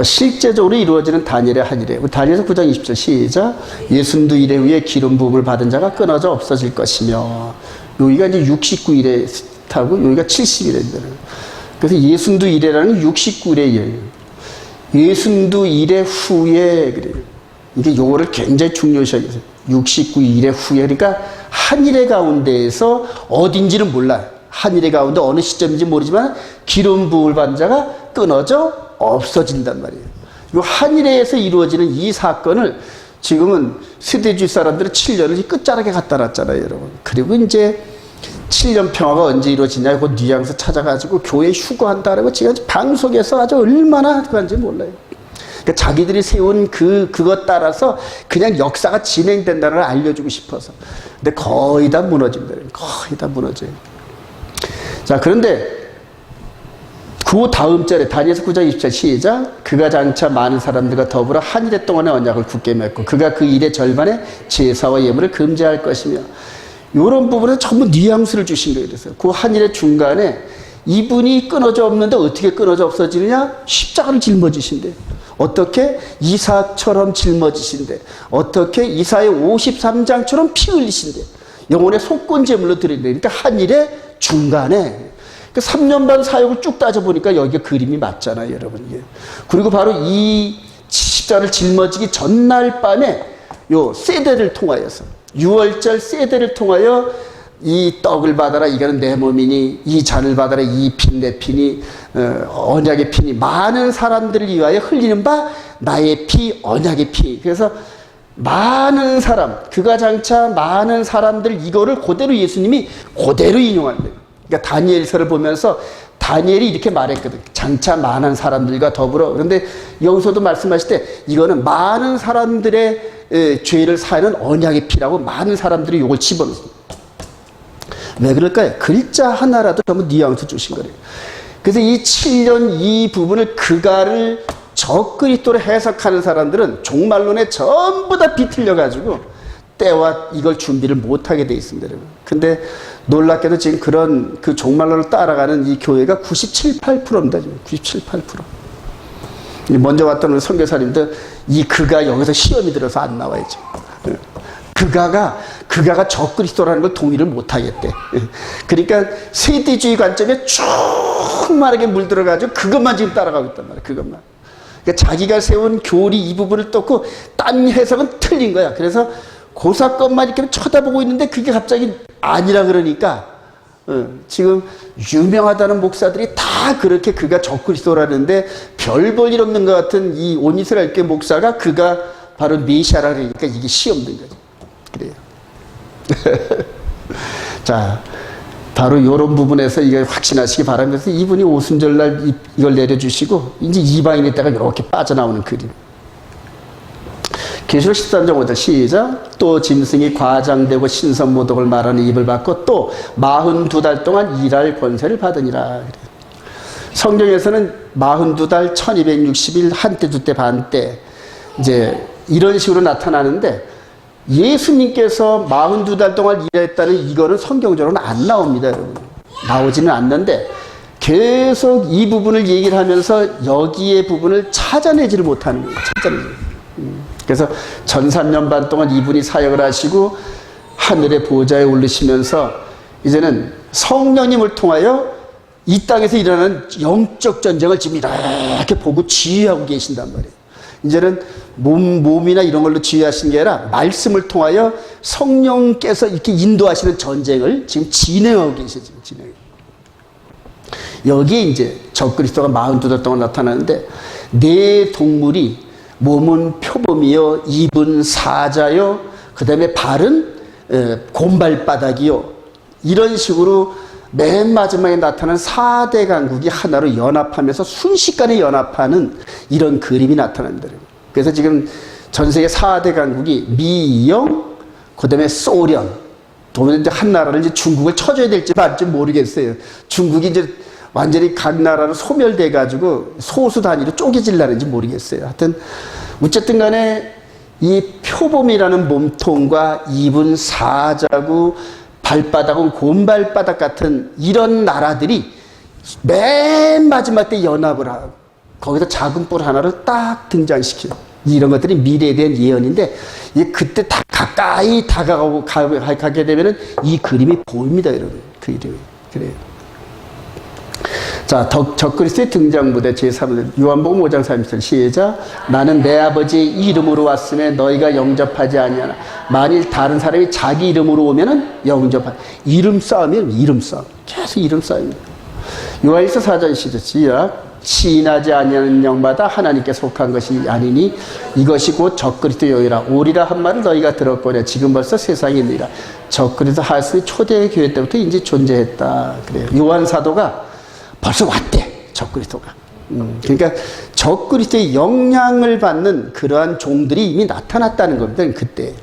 실제적으로 이루어지는 다니엘의 한 일에 다니엘서 9장 20절 시작. 62일에 후에 기름 부음을 받은 자가 끊어져 없어질 것이며 여기가 이제 69일에 타고 여기가 70일입니다. 그래서 62일이라는 69일에 62일의 후에 그래요. 이게 요거를 굉장히 중요시 하겠어요. 69일의 후에, 그러니까 한일의 가운데에서 어딘지는 몰라요. 한일의 가운데 어느 시점인지 모르지만 기름 부음을 받은 자가 끊어져 없어진단 말이에요. 이 한일에서 이루어지는 이 사건을 지금은 세대주의 사람들은 7년을 끝자락에 갖다 놨잖아요, 여러분. 그리고 이제 7년 평화가 언제 이루어지냐, 그 뉘앙스 찾아가지고 교회 휴거한다라고 지금 방송에서 아주 얼마나 그런지 몰라요. 그러니까 자기들이 세운 그것 따라서 그냥 역사가 진행된다는 걸 알려주고 싶어서. 근데 거의 다 무너집니다. 거의 다 무너져요. 자, 그런데 그 다음 절에 다니엘서 9장 20절 시작. 그가 장차 많은 사람들과 더불어 한 일해 동안의 언약을 굳게 맺고 그가 그 일의 절반에 제사와 예물을 금지할 것이며, 이런 부분에 전부 뉘앙스를 주신 거예요. 그래서 그 한 일의 중간에 이분이 끊어져 없는데 어떻게 끊어져 없어지느냐? 십자가를 짊어지신대. 어떻게? 이삭처럼 짊어지신대. 어떻게? 이사의 53장처럼 피 흘리신대. 영혼의 속건 제물로 드린대. 그러니까 한 일의 중간에 3년 반 사역을 쭉 따져보니까 여기가 그림이 맞잖아요, 여러분. 그리고 바로 이 십자가를 짊어지기 전날 밤에 요 세대를 통하여서, 6월절 세대를 통하여 이 떡을 받아라, 이거는 내 몸이니, 이 잔을 받아라, 이 피 내 피니, 언약의 피니, 많은 사람들을 위하여 흘리는 바 나의 피, 언약의 피. 그래서 많은 사람, 그가 장차 많은 사람들, 이거를 그대로 예수님이 그대로 인용한 거예요. 그러니까 다니엘서를 보면서 다니엘이 이렇게 말했거든. 장차 많은 사람들과 더불어. 그런데 여기서도 말씀하실 때 이거는 많은 사람들의 죄를 사하는 언약의 피라고 많은 사람들이 이걸 집어넣습니다. 왜 그럴까요? 글자 하나라도 전부 뉘앙스 주신 거예요. 그래서 이 7년 이 부분을 그가를 적그리스도로 해석하는 사람들은 종말론에 전부 다 비틀려가지고 때와 이걸 준비를 못하게 돼 있습니다, 여러분. 근데 놀랍게도 지금 그런 그 종말론을 따라가는 이 교회가 97, 8%입니다, 지금. 97, 8%. 먼저 왔던 우리 선교사님들, 이 그가 여기서 시험이 들어서 안 나와야죠. 그가가 적그리스도라는 걸 동의를 못하겠대. 그러니까 세대주의 관점에 충만하게 물들어가지고 그것만 지금 따라가고 있단 말이야, 그것만. 그러니까 자기가 세운 교리 이 부분을 떴고, 딴 해석은 틀린 거야. 그래서 그 사건만 이렇게 쳐다보고 있는데 그게 갑자기 아니라 그러니까 지금 유명하다는 목사들이 다 그렇게 그가 적그리스도라는데 별 볼 일 없는 것 같은 이 온 이스라엘 교회 목사가 그가 바로 메시아라 그러니까 이게 시험된 거죠. 그래요. 자, 바로 이런 부분에서 이게 확신하시기 바라면서 이분이 오순절날 이걸 내려주시고 이제 이방인에다가 이렇게 빠져나오는 그림. 계시록 13장 5절 시작. 또 짐승이 과장되고 신선모독을 말하는 입을 받고 또 42달 동안 일할 권세를 받으니라. 성경에서는 42달 1260일 한때 두때 반때 이제 이런 식으로 나타나는데, 예수님께서 42달 동안 일했다는 이거는 성경적으로는 안 나옵니다, 여러분. 나오지는 않는데 계속 이 부분을 얘기를 하면서 여기에 부분을 찾아내지를 못하는 거예요. 찾아내지. 그래서 전 3년 반 동안 이분이 사역을 하시고 하늘의 보좌에 오르시면서 이제는 성령님을 통하여 이 땅에서 일어나는 영적 전쟁을 지금 이렇게 보고 지휘하고 계신단 말이에요. 이제는 몸이나 이런 걸로 지휘하시는 게 아니라 말씀을 통하여 성령께서 이렇게 인도하시는 전쟁을 지금 진행하고 계시죠. 지금 진행. 여기에 이제 적그리스도가 42달 동안 나타나는데, 네 동물이 몸은 표범이요, 입은 사자요, 그 다음에 발은 곰발바닥이요. 이런 식으로 맨 마지막에 나타난 4대 강국이 하나로 연합하면서 순식간에 연합하는 이런 그림이 나타난다. 그래서 지금 전 세계 4대 강국이 미영, 그 다음에 소련, 또 이제 한 나라를 이제 중국을 쳐줘야 될지 말지 모르겠어요. 중국이 이제 완전히 각 나라로 소멸돼가지고 소수 단위로 쪼개질라는지 모르겠어요. 하여튼 어쨌든 간에 이 표범이라는 몸통과 입은 사자고 발바닥은 곰발바닥 같은 이런 나라들이 맨 마지막 때 연합을 하고 거기서 작은 뿔 하나를 딱 등장시켜요. 이런 것들이 미래에 대한 예언인데, 그때 다 가까이 다가가고 가게 되면은 이 그림이 보입니다, 여러분. 그 이름이. 그래요. 자, 적그리스도의 등장무대 제3은 요한복음 5장 30절 시작. 나는 내 아버지의 이름으로 왔음에 너희가 영접하지 아니하나 만일 다른 사람이 자기 이름으로 오면은 영접하지. 이름 싸움이에요. 이름 싸움. 계속 이름 싸움입니다. 요한일서 4장 시작. 시인하지 아니하는 영마다 하나님께 속한 것이 아니니 이것이 곧 적그리스도여이라. 오리라 한 말을 너희가 들었거냐. 지금 벌써 세상에 있느니라. 적그리스도 하였으니 초대 교회 때부터 이제 존재했다. 그래요. 요한 사도가 벌써 왔대. 적그리스도가. 그러니까 적그리스도의 영향을 받는 그러한 종들이 이미 나타났다는 겁니다. 그때.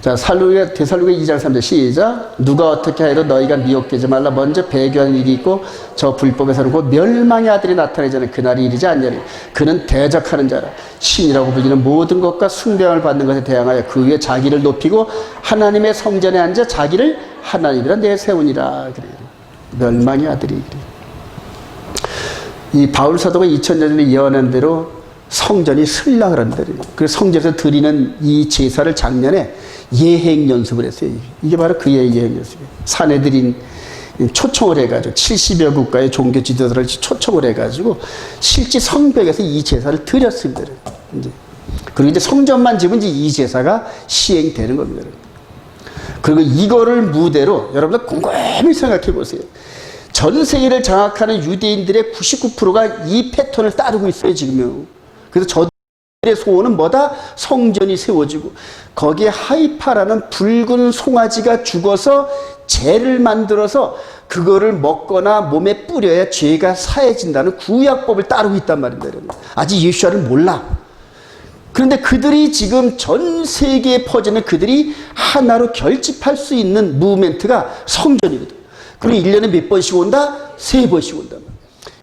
자, 데살로니가 2장 3절 시작. 누가 어떻게 하여도 너희가 미혹되지 말라. 먼저 배교하는 일이 있고 저 불법에서는 곧 멸망의 아들이 나타내자는 그날이 이르지 않냐니. 그는 대적하는 자라. 신이라고 불리는 모든 것과 숭배함을 받는 것에 대항하여 그 위에 자기를 높이고 하나님의 성전에 앉아 자기를 하나님이라 내세우니라. 그래요. 멸망의 아들이. 이 바울 사도가 2000년 전에 예언한 대로 성전이 슬라 그런다. 그래서 성전에서 드리는 이 제사를 작년에 예행 연습을 했어요. 이게 바로 그의 예행 연습이에요. 사내들인 초청을 해가지고 70여 국가의 종교 지도자를 초청을 해가지고 실제 성벽에서 이 제사를 드렸습니다. 그리고 이제 성전만 지면 이제 이 제사가 시행되는 겁니다. 그리고 이거를 무대로 여러분들 곰곰이 생각해 보세요. 전 세계를 장악하는 유대인들의 99%가 이 패턴을 따르고 있어요, 지금요. 그래서 저들의 소원은 뭐다? 성전이 세워지고 거기에 하이파라는 붉은 송아지가 죽어서 재를 만들어서 그거를 먹거나 몸에 뿌려야 죄가 사해진다는 구약법을 따르고 있단 말입니다. 여러분. 아직 예수와를 몰라. 그런데 그들이 지금 전 세계에 퍼지는 그들이 하나로 결집할 수 있는 무브멘트가 성전이거든. 그리고 1년에 몇 번씩 온다? 3번씩 온다.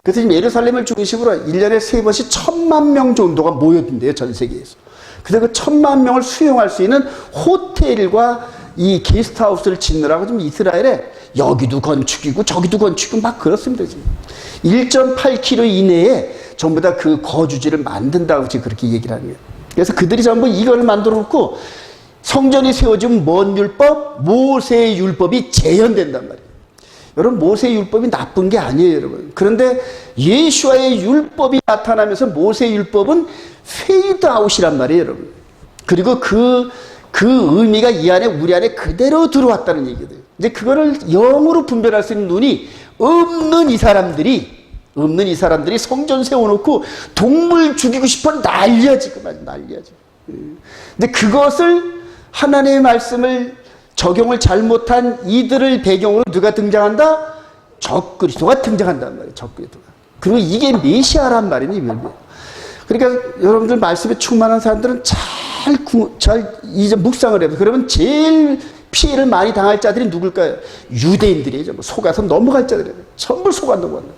그래서 지금 예루살렘을 중심으로 1년에 3번씩 1000만 명 정도가 모여든대요, 전 세계에서. 그래서 그 1000만 명을 수용할 수 있는 호텔과 이 게스트하우스를 짓느라고 좀 이스라엘에 여기도 건축이고 저기도 건축이고 막 그렇습니다, 지금. 1.8km 이내에 전부 다 그 거주지를 만든다고 지금 그렇게 얘기를 하는 거예요. 그래서 그들이 전부 이걸 만들어 놓고 성전이 세워지면 뭔 율법? 모세의 율법이 재현된단 말이에요. 여러분, 모세의 율법이 나쁜 게 아니에요, 여러분. 그런데 예수와의 율법이 나타나면서 모세의 율법은 페이드 아웃이란 말이에요, 여러분. 그리고 그 의미가 이 안에, 우리 안에 그대로 들어왔다는 얘기예요. 이제 그거를 영으로 분별할 수 있는 눈이 없는 이 사람들이 성전 세워놓고 동물 죽이고 싶어 난리야, 지금. 아주 난리야, 지금. 근데 그것을 하나님의 말씀을 적용을 잘못한 이들을 배경으로 누가 등장한다? 적그리스도가 등장한단 말이에요. 적그리스도가. 그리고 이게 메시아란 말이에요. 그러니까 여러분들 말씀에 충만한 사람들은 잘 이제 묵상을 해요. 그러면 제일 피해를 많이 당할 자들이 누굴까요? 유대인들이죠. 속아서 넘어갈 자들이에요. 전부 속아 넘어간다.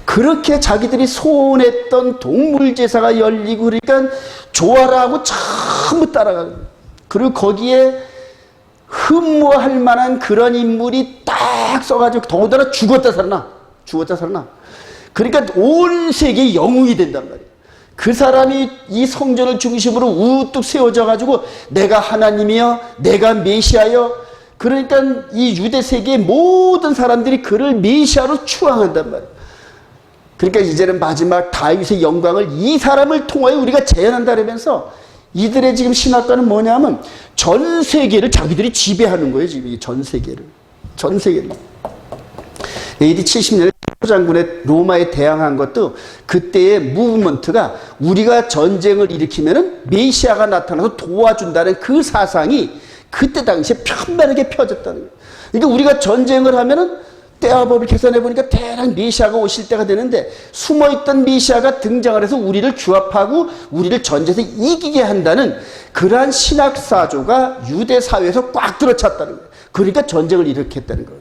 그렇게 자기들이 소원했던 동물 제사가 열리고 그러니까 좋아라 하고 전부 따라가는 거예요. 그리고 거기에 흠모할 만한 그런 인물이 딱 써가지고 더군다나 죽었다 살아나. 그러니까 온 세계의 영웅이 된단 말이에요. 그 사람이 이 성전을 중심으로 우뚝 세워져 가지고 내가 하나님이여, 내가 메시아여. 그러니까 이 유대 세계의 모든 사람들이 그를 메시아로 추앙한단 말이에요. 그러니까 이제는 마지막 다윗의 영광을 이 사람을 통하여 우리가 재현한다 그러면서 이들의 지금 신학과는 뭐냐면 전 세계를 자기들이 지배하는 거예요. 지금 전 세계를. AD 70년에 장군의 로마에 대항한 것도 그때의 무브먼트가 우리가 전쟁을 일으키면은 메시아가 나타나서 도와준다는 그 사상이 그때 당시에 편만하게 펴졌다는 거예요. 그러니까 우리가 전쟁을 하면은 때와 법을 계산해 보니까 대략 메시아가 오실 때가 되는데 숨어있던 메시아가 등장을 해서 우리를 규합하고 우리를 전쟁에서 이기게 한다는 그러한 신학사조가 유대 사회에서 꽉 들어찼다는 거예요. 그러니까 전쟁을 일으켰다는 거예요.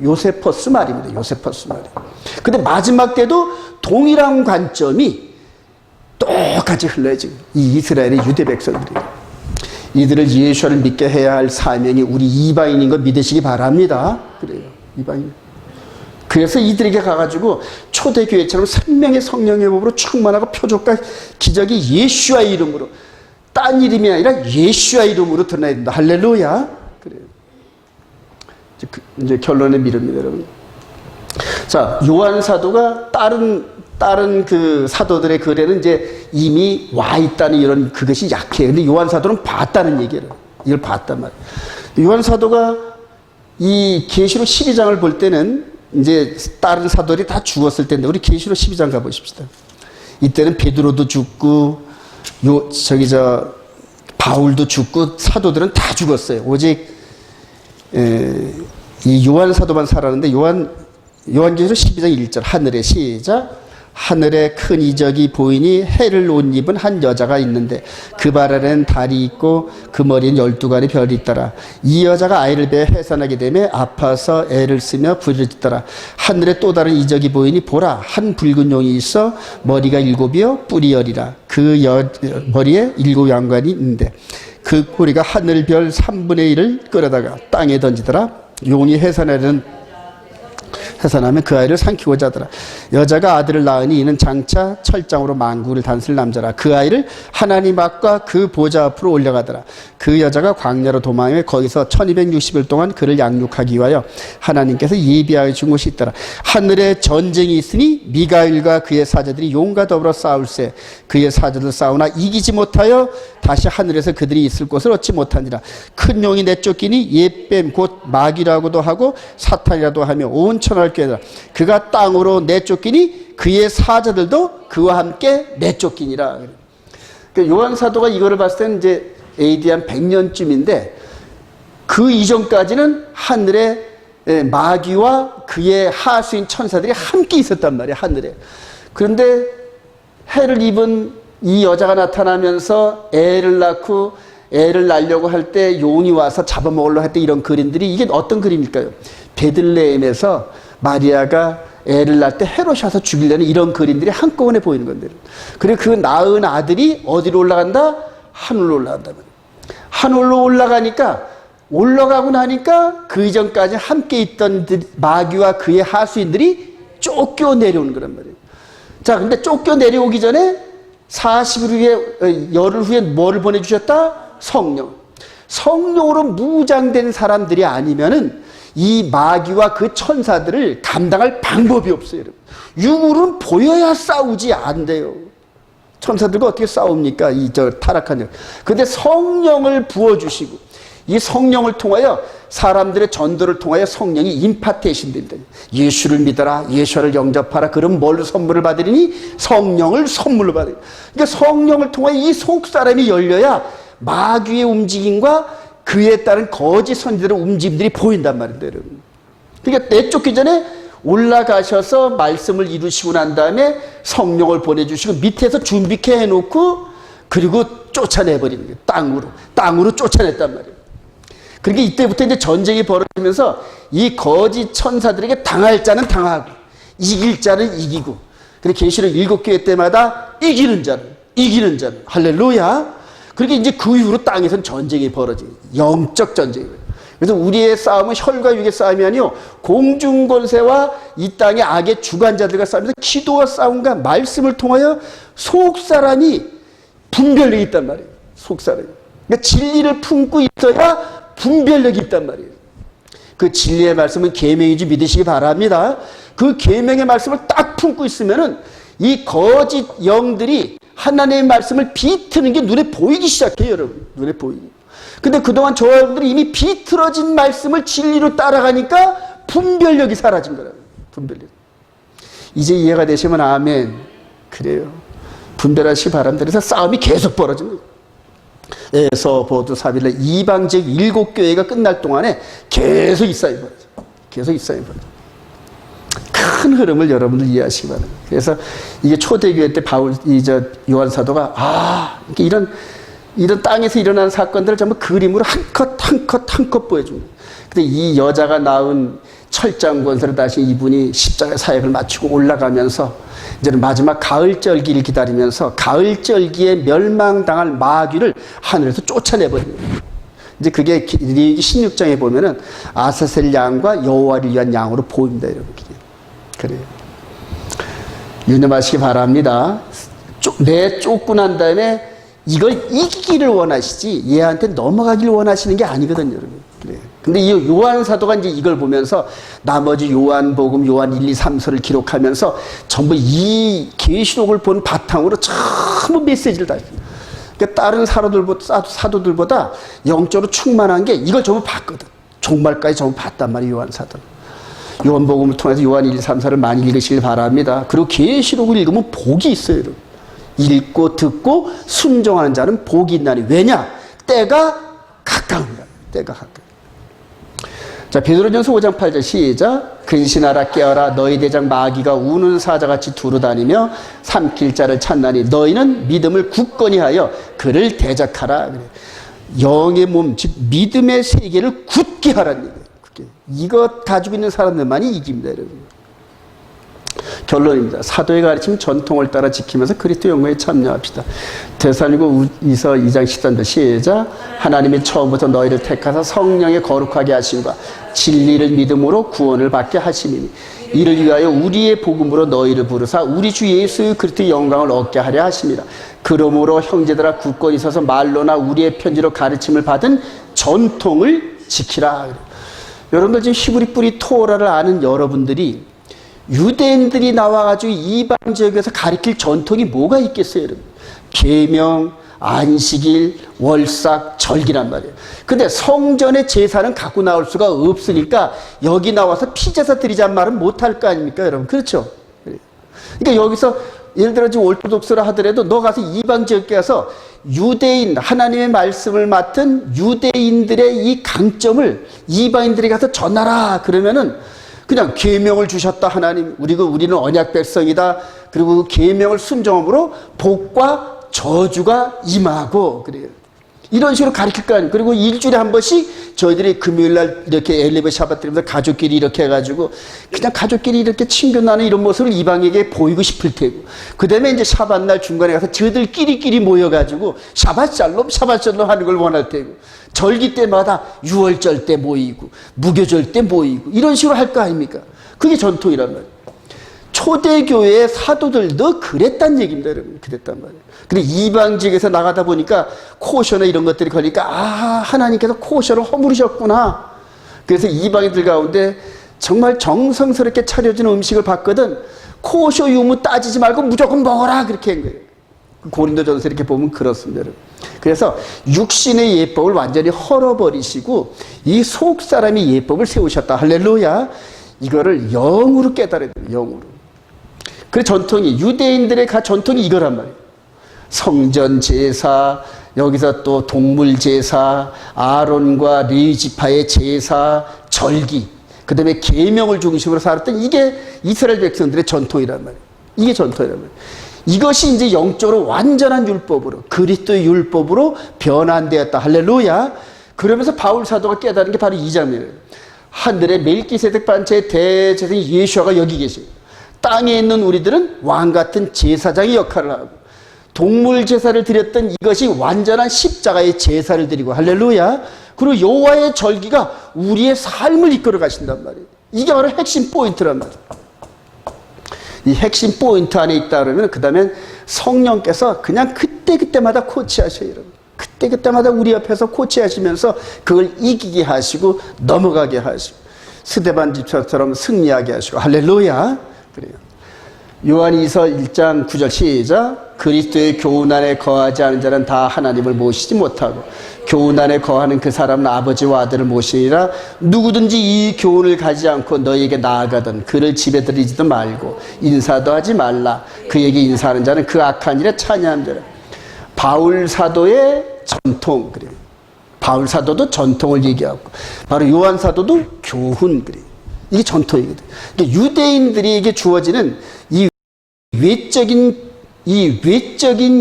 요세퍼스 말입니다. 요세퍼스 말. 근데 마지막 때도 동일한 관점이 똑같이 흘러요, 지금. 이 이스라엘의 유대 백성들이. 이들을 예수를 믿게 해야 할 사명이 우리 이방인인 거 믿으시기 바랍니다. 그래요. 이방인. 그래서 이들에게 가가지고 초대교회처럼 생명의 성령의 법으로 충만하고 표적과 기적이 예수와 이름으로, 딴 이름이 아니라 예수와 이름으로 드러나야 된다. 할렐루야. 그래요. 이제 결론에 미릅니다, 여러분. 자, 요한 사도가 다른 그 사도들의 글에는 이제 이미 와 있다는 이런 그것이 약해요. 근데 요한 사도는 봤다는 얘기를. 이걸 봤단 말이에요. 요한 사도가 이 계시록 12장을 볼 때는 이제 다른 사도들이 다 죽었을 텐데 우리 계시록 12장 가보십시다. 이때는 베드로도 죽고 바울도 죽고 사도들은 다 죽었어요. 오직 이 요한 사도만 살았는데 요한계시록 12장 1절 하늘에 시작. 하늘에 큰 이적이 보이니 해를 옷 입은 한 여자가 있는데 그 발 아래는 달이 있고 그 머리엔 12가지 별이 있더라. 이 여자가 아이를 배에 해산하게 되며 아파서 애를 쓰며 부르짖더라. 하늘에 또 다른 이적이 보이니 보라 한 붉은 용이 있어 머리가 7이요 뿔이 10이라. 그 머리에 7 양관이 있는데 그 꼬리가 하늘별 3분의 1을 끌어다가 땅에 던지더라. 용이 해산하면 그 아이를 삼키고자 하더라. 여자가 아들을 낳으니 이는 장차 철장으로 만국을 다스릴 남자라. 그 아이를 하나님 앞과 그 보좌 앞으로 올려가더라. 그 여자가 광야로 도망해 거기서 1260일 동안 그를 양육하기 위하여 하나님께서 예비하여 준 곳이 있더라. 하늘에 전쟁이 있으니 미가엘과 그의 사자들이 용과 더불어 싸울세. 그의 사자들 싸우나 이기지 못하여 다시 하늘에서 그들이 있을 곳을 얻지 못하니라. 큰 용이 내쫓기니 옛뱀 곧 마귀라고도 하고 사탄이라도 하며 온 천하를 꿰더라. 그가 땅으로 내쫓기니 그의 사자들도 그와 함께 내쫓기니라. 그러니까 요한 사도가 이거를 봤을 때는 이제 AD 한 100년쯤인데 그 이전까지는 하늘에 마귀와 그의 하수인 천사들이 함께 있었단 말이에요. 하늘에. 그런데 해를 입은 이 여자가 나타나면서 애를 낳고 애를 낳으려고 할 때 용이 와서 잡아먹으려고 할 때 이런 그림들이 이게 어떤 그림일까요? 베들레헴에서 마리아가 애를 낳을 때 헤롯이 와서 죽이려는 이런 그림들이 한꺼번에 보이는 건데, 그리고 그 낳은 아들이 어디로 올라간다? 하늘로 올라간다. 하늘로 올라가고 나니까 그 이전까지 함께 있던 마귀와 그의 하수인들이 쫓겨 내려오는 거란 말이에요. 자, 근데 쫓겨 내려오기 전에 40일 후에, 열흘 후에 뭐를 보내주셨다? 성령. 성령으로 무장된 사람들이 아니면은 이 마귀와 그 천사들을 감당할 방법이 없어요, 여러분. 육으로는 보여야 싸우지 안 돼요. 천사들과 어떻게 싸웁니까? 타락한 영. 근데 성령을 부어주시고, 이 성령을 통하여 사람들의 전도를 통하여 성령이 임파테이션 된다. 예수를 믿어라, 예수를 영접하라. 그럼 뭘 선물을 받으리니? 성령을 선물로 받으리. 그러니까 성령을 통하여 이 속사람이 열려야 마귀의 움직임과 그에 따른 거짓 선지자들의 움직임들이 보인단 말입니다, 여러분. 그러니까 내쫓기 전에 올라가셔서 말씀을 이루시고 난 다음에 성령을 보내주시고 밑에서 준비케 해놓고 그리고 쫓아내버리는 거예요. 땅으로 쫓아냈단 말이에요. 그러니까 이때부터 이제 전쟁이 벌어지면서 이 거짓 천사들에게 당할 자는 당하고 이길 자는 이기고, 그리고 계시록 7교회 때마다 이기는 자는 할렐루야. 그렇게 이제 그 이후로 땅에서는 전쟁이 벌어져요. 영적 전쟁이에요. 그래서 우리의 싸움은 혈과 육의 싸움이 아니요 공중 권세와 이 땅의 악의 주관자들과 싸움에서 기도와 싸움과 말씀을 통하여 속사람이 분별력이 있단 말이에요. 속사람이. 그러니까 진리를 품고 있어야 분별력이 있단 말이에요. 그 진리의 말씀은 계명이지 믿으시기 바랍니다. 그 계명의 말씀을 딱 품고 있으면은 이 거짓 영들이 하나님의 말씀을 비트는 게 눈에 보이기 시작해요, 여러분. 눈에 보이기. 근데 그동안 저 여러분들이 이미 비틀어진 말씀을 진리로 따라가니까 분별력이 사라진 거라고요. 분별력. 이제 이해가 되시면 아멘. 그래요. 분별하시기 바랍니다. 그래서 싸움이 계속 벌어집니다. 에서 보도 3일날 이방지역 7교회가 끝날 동안에 계속 이 싸움이 벌어져요. 계속 이 싸움이 벌어져요. 큰 흐름을 여러분들 이해하시기 바랍니다. 그래서 이게 초대교회 때 요한 사도가 이런 땅에서 일어나는 사건들을 전부 그림으로 한 컷 보여줍니다. 근데 이 여자가 낳은 철장 권세를 다시 이분이 십자가 사역을 마치고 올라가면서 이제는 마지막 가을절기를 기다리면서 가을절기에 멸망당할 마귀를 하늘에서 쫓아내버립니다. 이제 그게 레위기 16장에 보면은 아사셀 양과 여호와를 위한 양으로 보입니다, 여러분. 그래요. 유념하시기 바랍니다. 쫓고 난 다음에 이걸 이기기를 원하시지 얘한테 넘어가기를 원하시는 게 아니거든요, 여러분. 그래요. 근데 이 요한 사도가 이제 이걸 보면서 나머지 요한복음, 요한 1, 2, 3서를 기록하면서 전부 이 계시록을 본 바탕으로 전부 메시지를 다 했어요. 그러니까 다른 사도들보다 영적으로 충만한 게 이걸 전부 봤거든. 종말까지 전부 봤단 말이에요, 요한 사도는. 요한복음을 통해서 요한 1, 2, 3, 4를 많이 읽으시길 바랍니다. 그리고 계시록을 읽으면 복이 있어요. 여러분. 읽고 듣고 순종하는 자는 복이 있나니. 왜냐? 때가 가까우니라. 때가 가까워. 자, 베드로전서 5장 8절 시작. 근신하라 깨어라 너희 대장 마귀가 우는 사자같이 두루다니며 삼킬 자를 찾나니 너희는 믿음을 굳건히 하여 그를 대적하라. 그래. 영의 몸, 즉 믿음의 세계를 굳게 하라는 얘기예요. 이것 가지고 있는 사람들만이 이깁니다. 여러분. 결론입니다. 사도의 가르침 전통을 따라 지키면서 그리스도 영광에 참여합시다. 데살로니가서 2장 13절 시작. 하나님이 처음부터 너희를 택하사 성령의 거룩하게 하심과 진리를 믿음으로 구원을 받게 하심이니 이를 위하여 우리의 복음으로 너희를 부르사 우리 주 예수 그리스도의 영광을 얻게 하려 하심이라. 그러므로 형제들아 굳건히 서서 말로나 우리의 편지로 가르침을 받은 전통을 지키라. 여러분들 지금 히브리 뿌리 토라를 아는 여러분들이 유대인들이 나와가지고 이방 지역에서 가르칠 전통이 뭐가 있겠어요, 여러분? 계명, 안식일, 월삭, 절기란 말이에요. 근데 성전의 제사는 갖고 나올 수가 없으니까 여기 나와서 피제사 드리자는 말은 못할 거 아닙니까, 여러분? 그렇죠? 그러니까 여기서 예를 들어 지금 올토독스라 하더라도 너 가서 이방 지역에 가서 유대인, 하나님의 말씀을 맡은 유대인들의 이 강점을 이방인들에게 가서 전하라. 그러면은 그냥 계명을 주셨다 하나님. 우리는 언약 백성이다. 그리고 그 계명을 순종함으로 복과 저주가 임하고 그래요. 이런 식으로 가르칠 거 아니에요. 그리고 일주일에 한 번씩 저희들이 금요일날 이렇게 엘리베 샤bat 드리면서 가족끼리 이렇게 해가지고 그냥 가족끼리 이렇게 친근하는 이런 모습을 이방에게 보이고 싶을 테고, 그 다음에 이제 샤bat날 중간에 가서 저희들끼리 모여가지고 샤bat샬롬 하는 걸 원할 테고, 절기 때마다 유월절 때 모이고 무교절 때 모이고 이런 식으로 할 거 아닙니까? 그게 전통이란 말이에요. 초대교회의 사도들도 그랬단 얘기입니다, 여러분. 그랬단 말이에요. 근데 이방 지역에서 나가다 보니까 코셔나 이런 것들이 걸리니까 하나님께서 코셔를 허물으셨구나. 그래서 이방인들 가운데 정말 정성스럽게 차려진 음식을 봤거든. 코셔 유무 따지지 말고 무조건 먹어라. 그렇게 한 거예요. 고린도전서 이렇게 보면 그렇습니다, 여러분. 그래서 육신의 예법을 완전히 헐어버리시고 이 속 사람의 예법을 세우셨다. 할렐루야. 이거를 영으로 깨달아야 돼요. 영으로. 그 전통이, 유대인들의 전통이 이거란 말이에요. 성전 제사, 여기서 또 동물 제사, 아론과 레위 지파의 제사, 절기, 그 다음에 계명을 중심으로 살았던 이게 이스라엘 백성들의 전통이란 말이에요. 이게 전통이란 말이에요. 이것이 이제 영적으로 완전한 율법으로, 그리스도의 율법으로 변환되었다. 할렐루야. 그러면서 바울 사도가 깨달은 게 바로 이 장면이에요. 하늘의 멜기세덱 반차의 대제사장 예수아가 여기 계세요. 땅에 있는 우리들은 왕 같은 제사장의 역할을 하고, 동물 제사를 드렸던 이것이 완전한 십자가의 제사를 드리고, 할렐루야. 그리고 여호와의 절기가 우리의 삶을 이끌어 가신단 말이에요. 이게 바로 핵심 포인트란 말이에요. 이 핵심 포인트 안에 있다 그러면 그 다음엔 성령께서 그냥 그때마다 코치하셔요, 여러분. 그때마다 우리 옆에서 코치하시면서 그걸 이기게 하시고 넘어가게 하시고 스데반 집사처럼 승리하게 하시고, 할렐루야. 그래요. 요한이서 1장 9절 시작. 그리스도의 교훈 안에 거하지 않은 자는 다 하나님을 모시지 못하고 교훈 안에 거하는 그 사람은 아버지와 아들을 모시리라. 누구든지 이 교훈을 가지지 않고 너희에게 나아가든 그를 집에 들이지도 말고 인사도 하지 말라. 그에게 인사하는 자는 그 악한 일에 찬양함되라. 바울 사도의 전통, 그래요. 바울 사도도 전통을 얘기하고 바로 요한 사도도 교훈, 그래요. 이게 전통이거든. 그러니까 유대인들에게 주어지는 이 외적인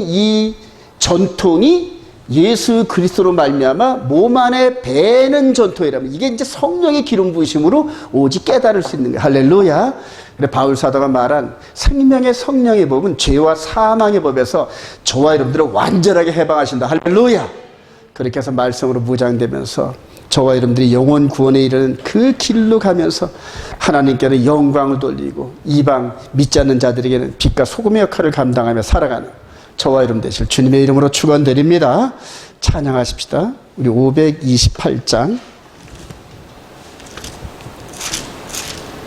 이 전통이 예수 그리스도로 말미암아 몸 안에 배는 전통이라면 이게 이제 성령의 기름 부으심으로 오직 깨달을 수 있는 거예요. 할렐루야. 그래 바울 사도가 말한 생명의 성령의 법은 죄와 사망의 법에서 저와 여러분들을 완전하게 해방하신다. 할렐루야. 그렇게 해서 말씀으로 무장되면서 저와 여러분들이 영혼 구원에 이르는 그 길로 가면서 하나님께는 영광을 돌리고 이방 믿지 않는 자들에게는 빛과 소금의 역할을 감당하며 살아가는 저와 여러분 되실 주님의 이름으로 축원드립니다. 찬양하십시다. 우리 528장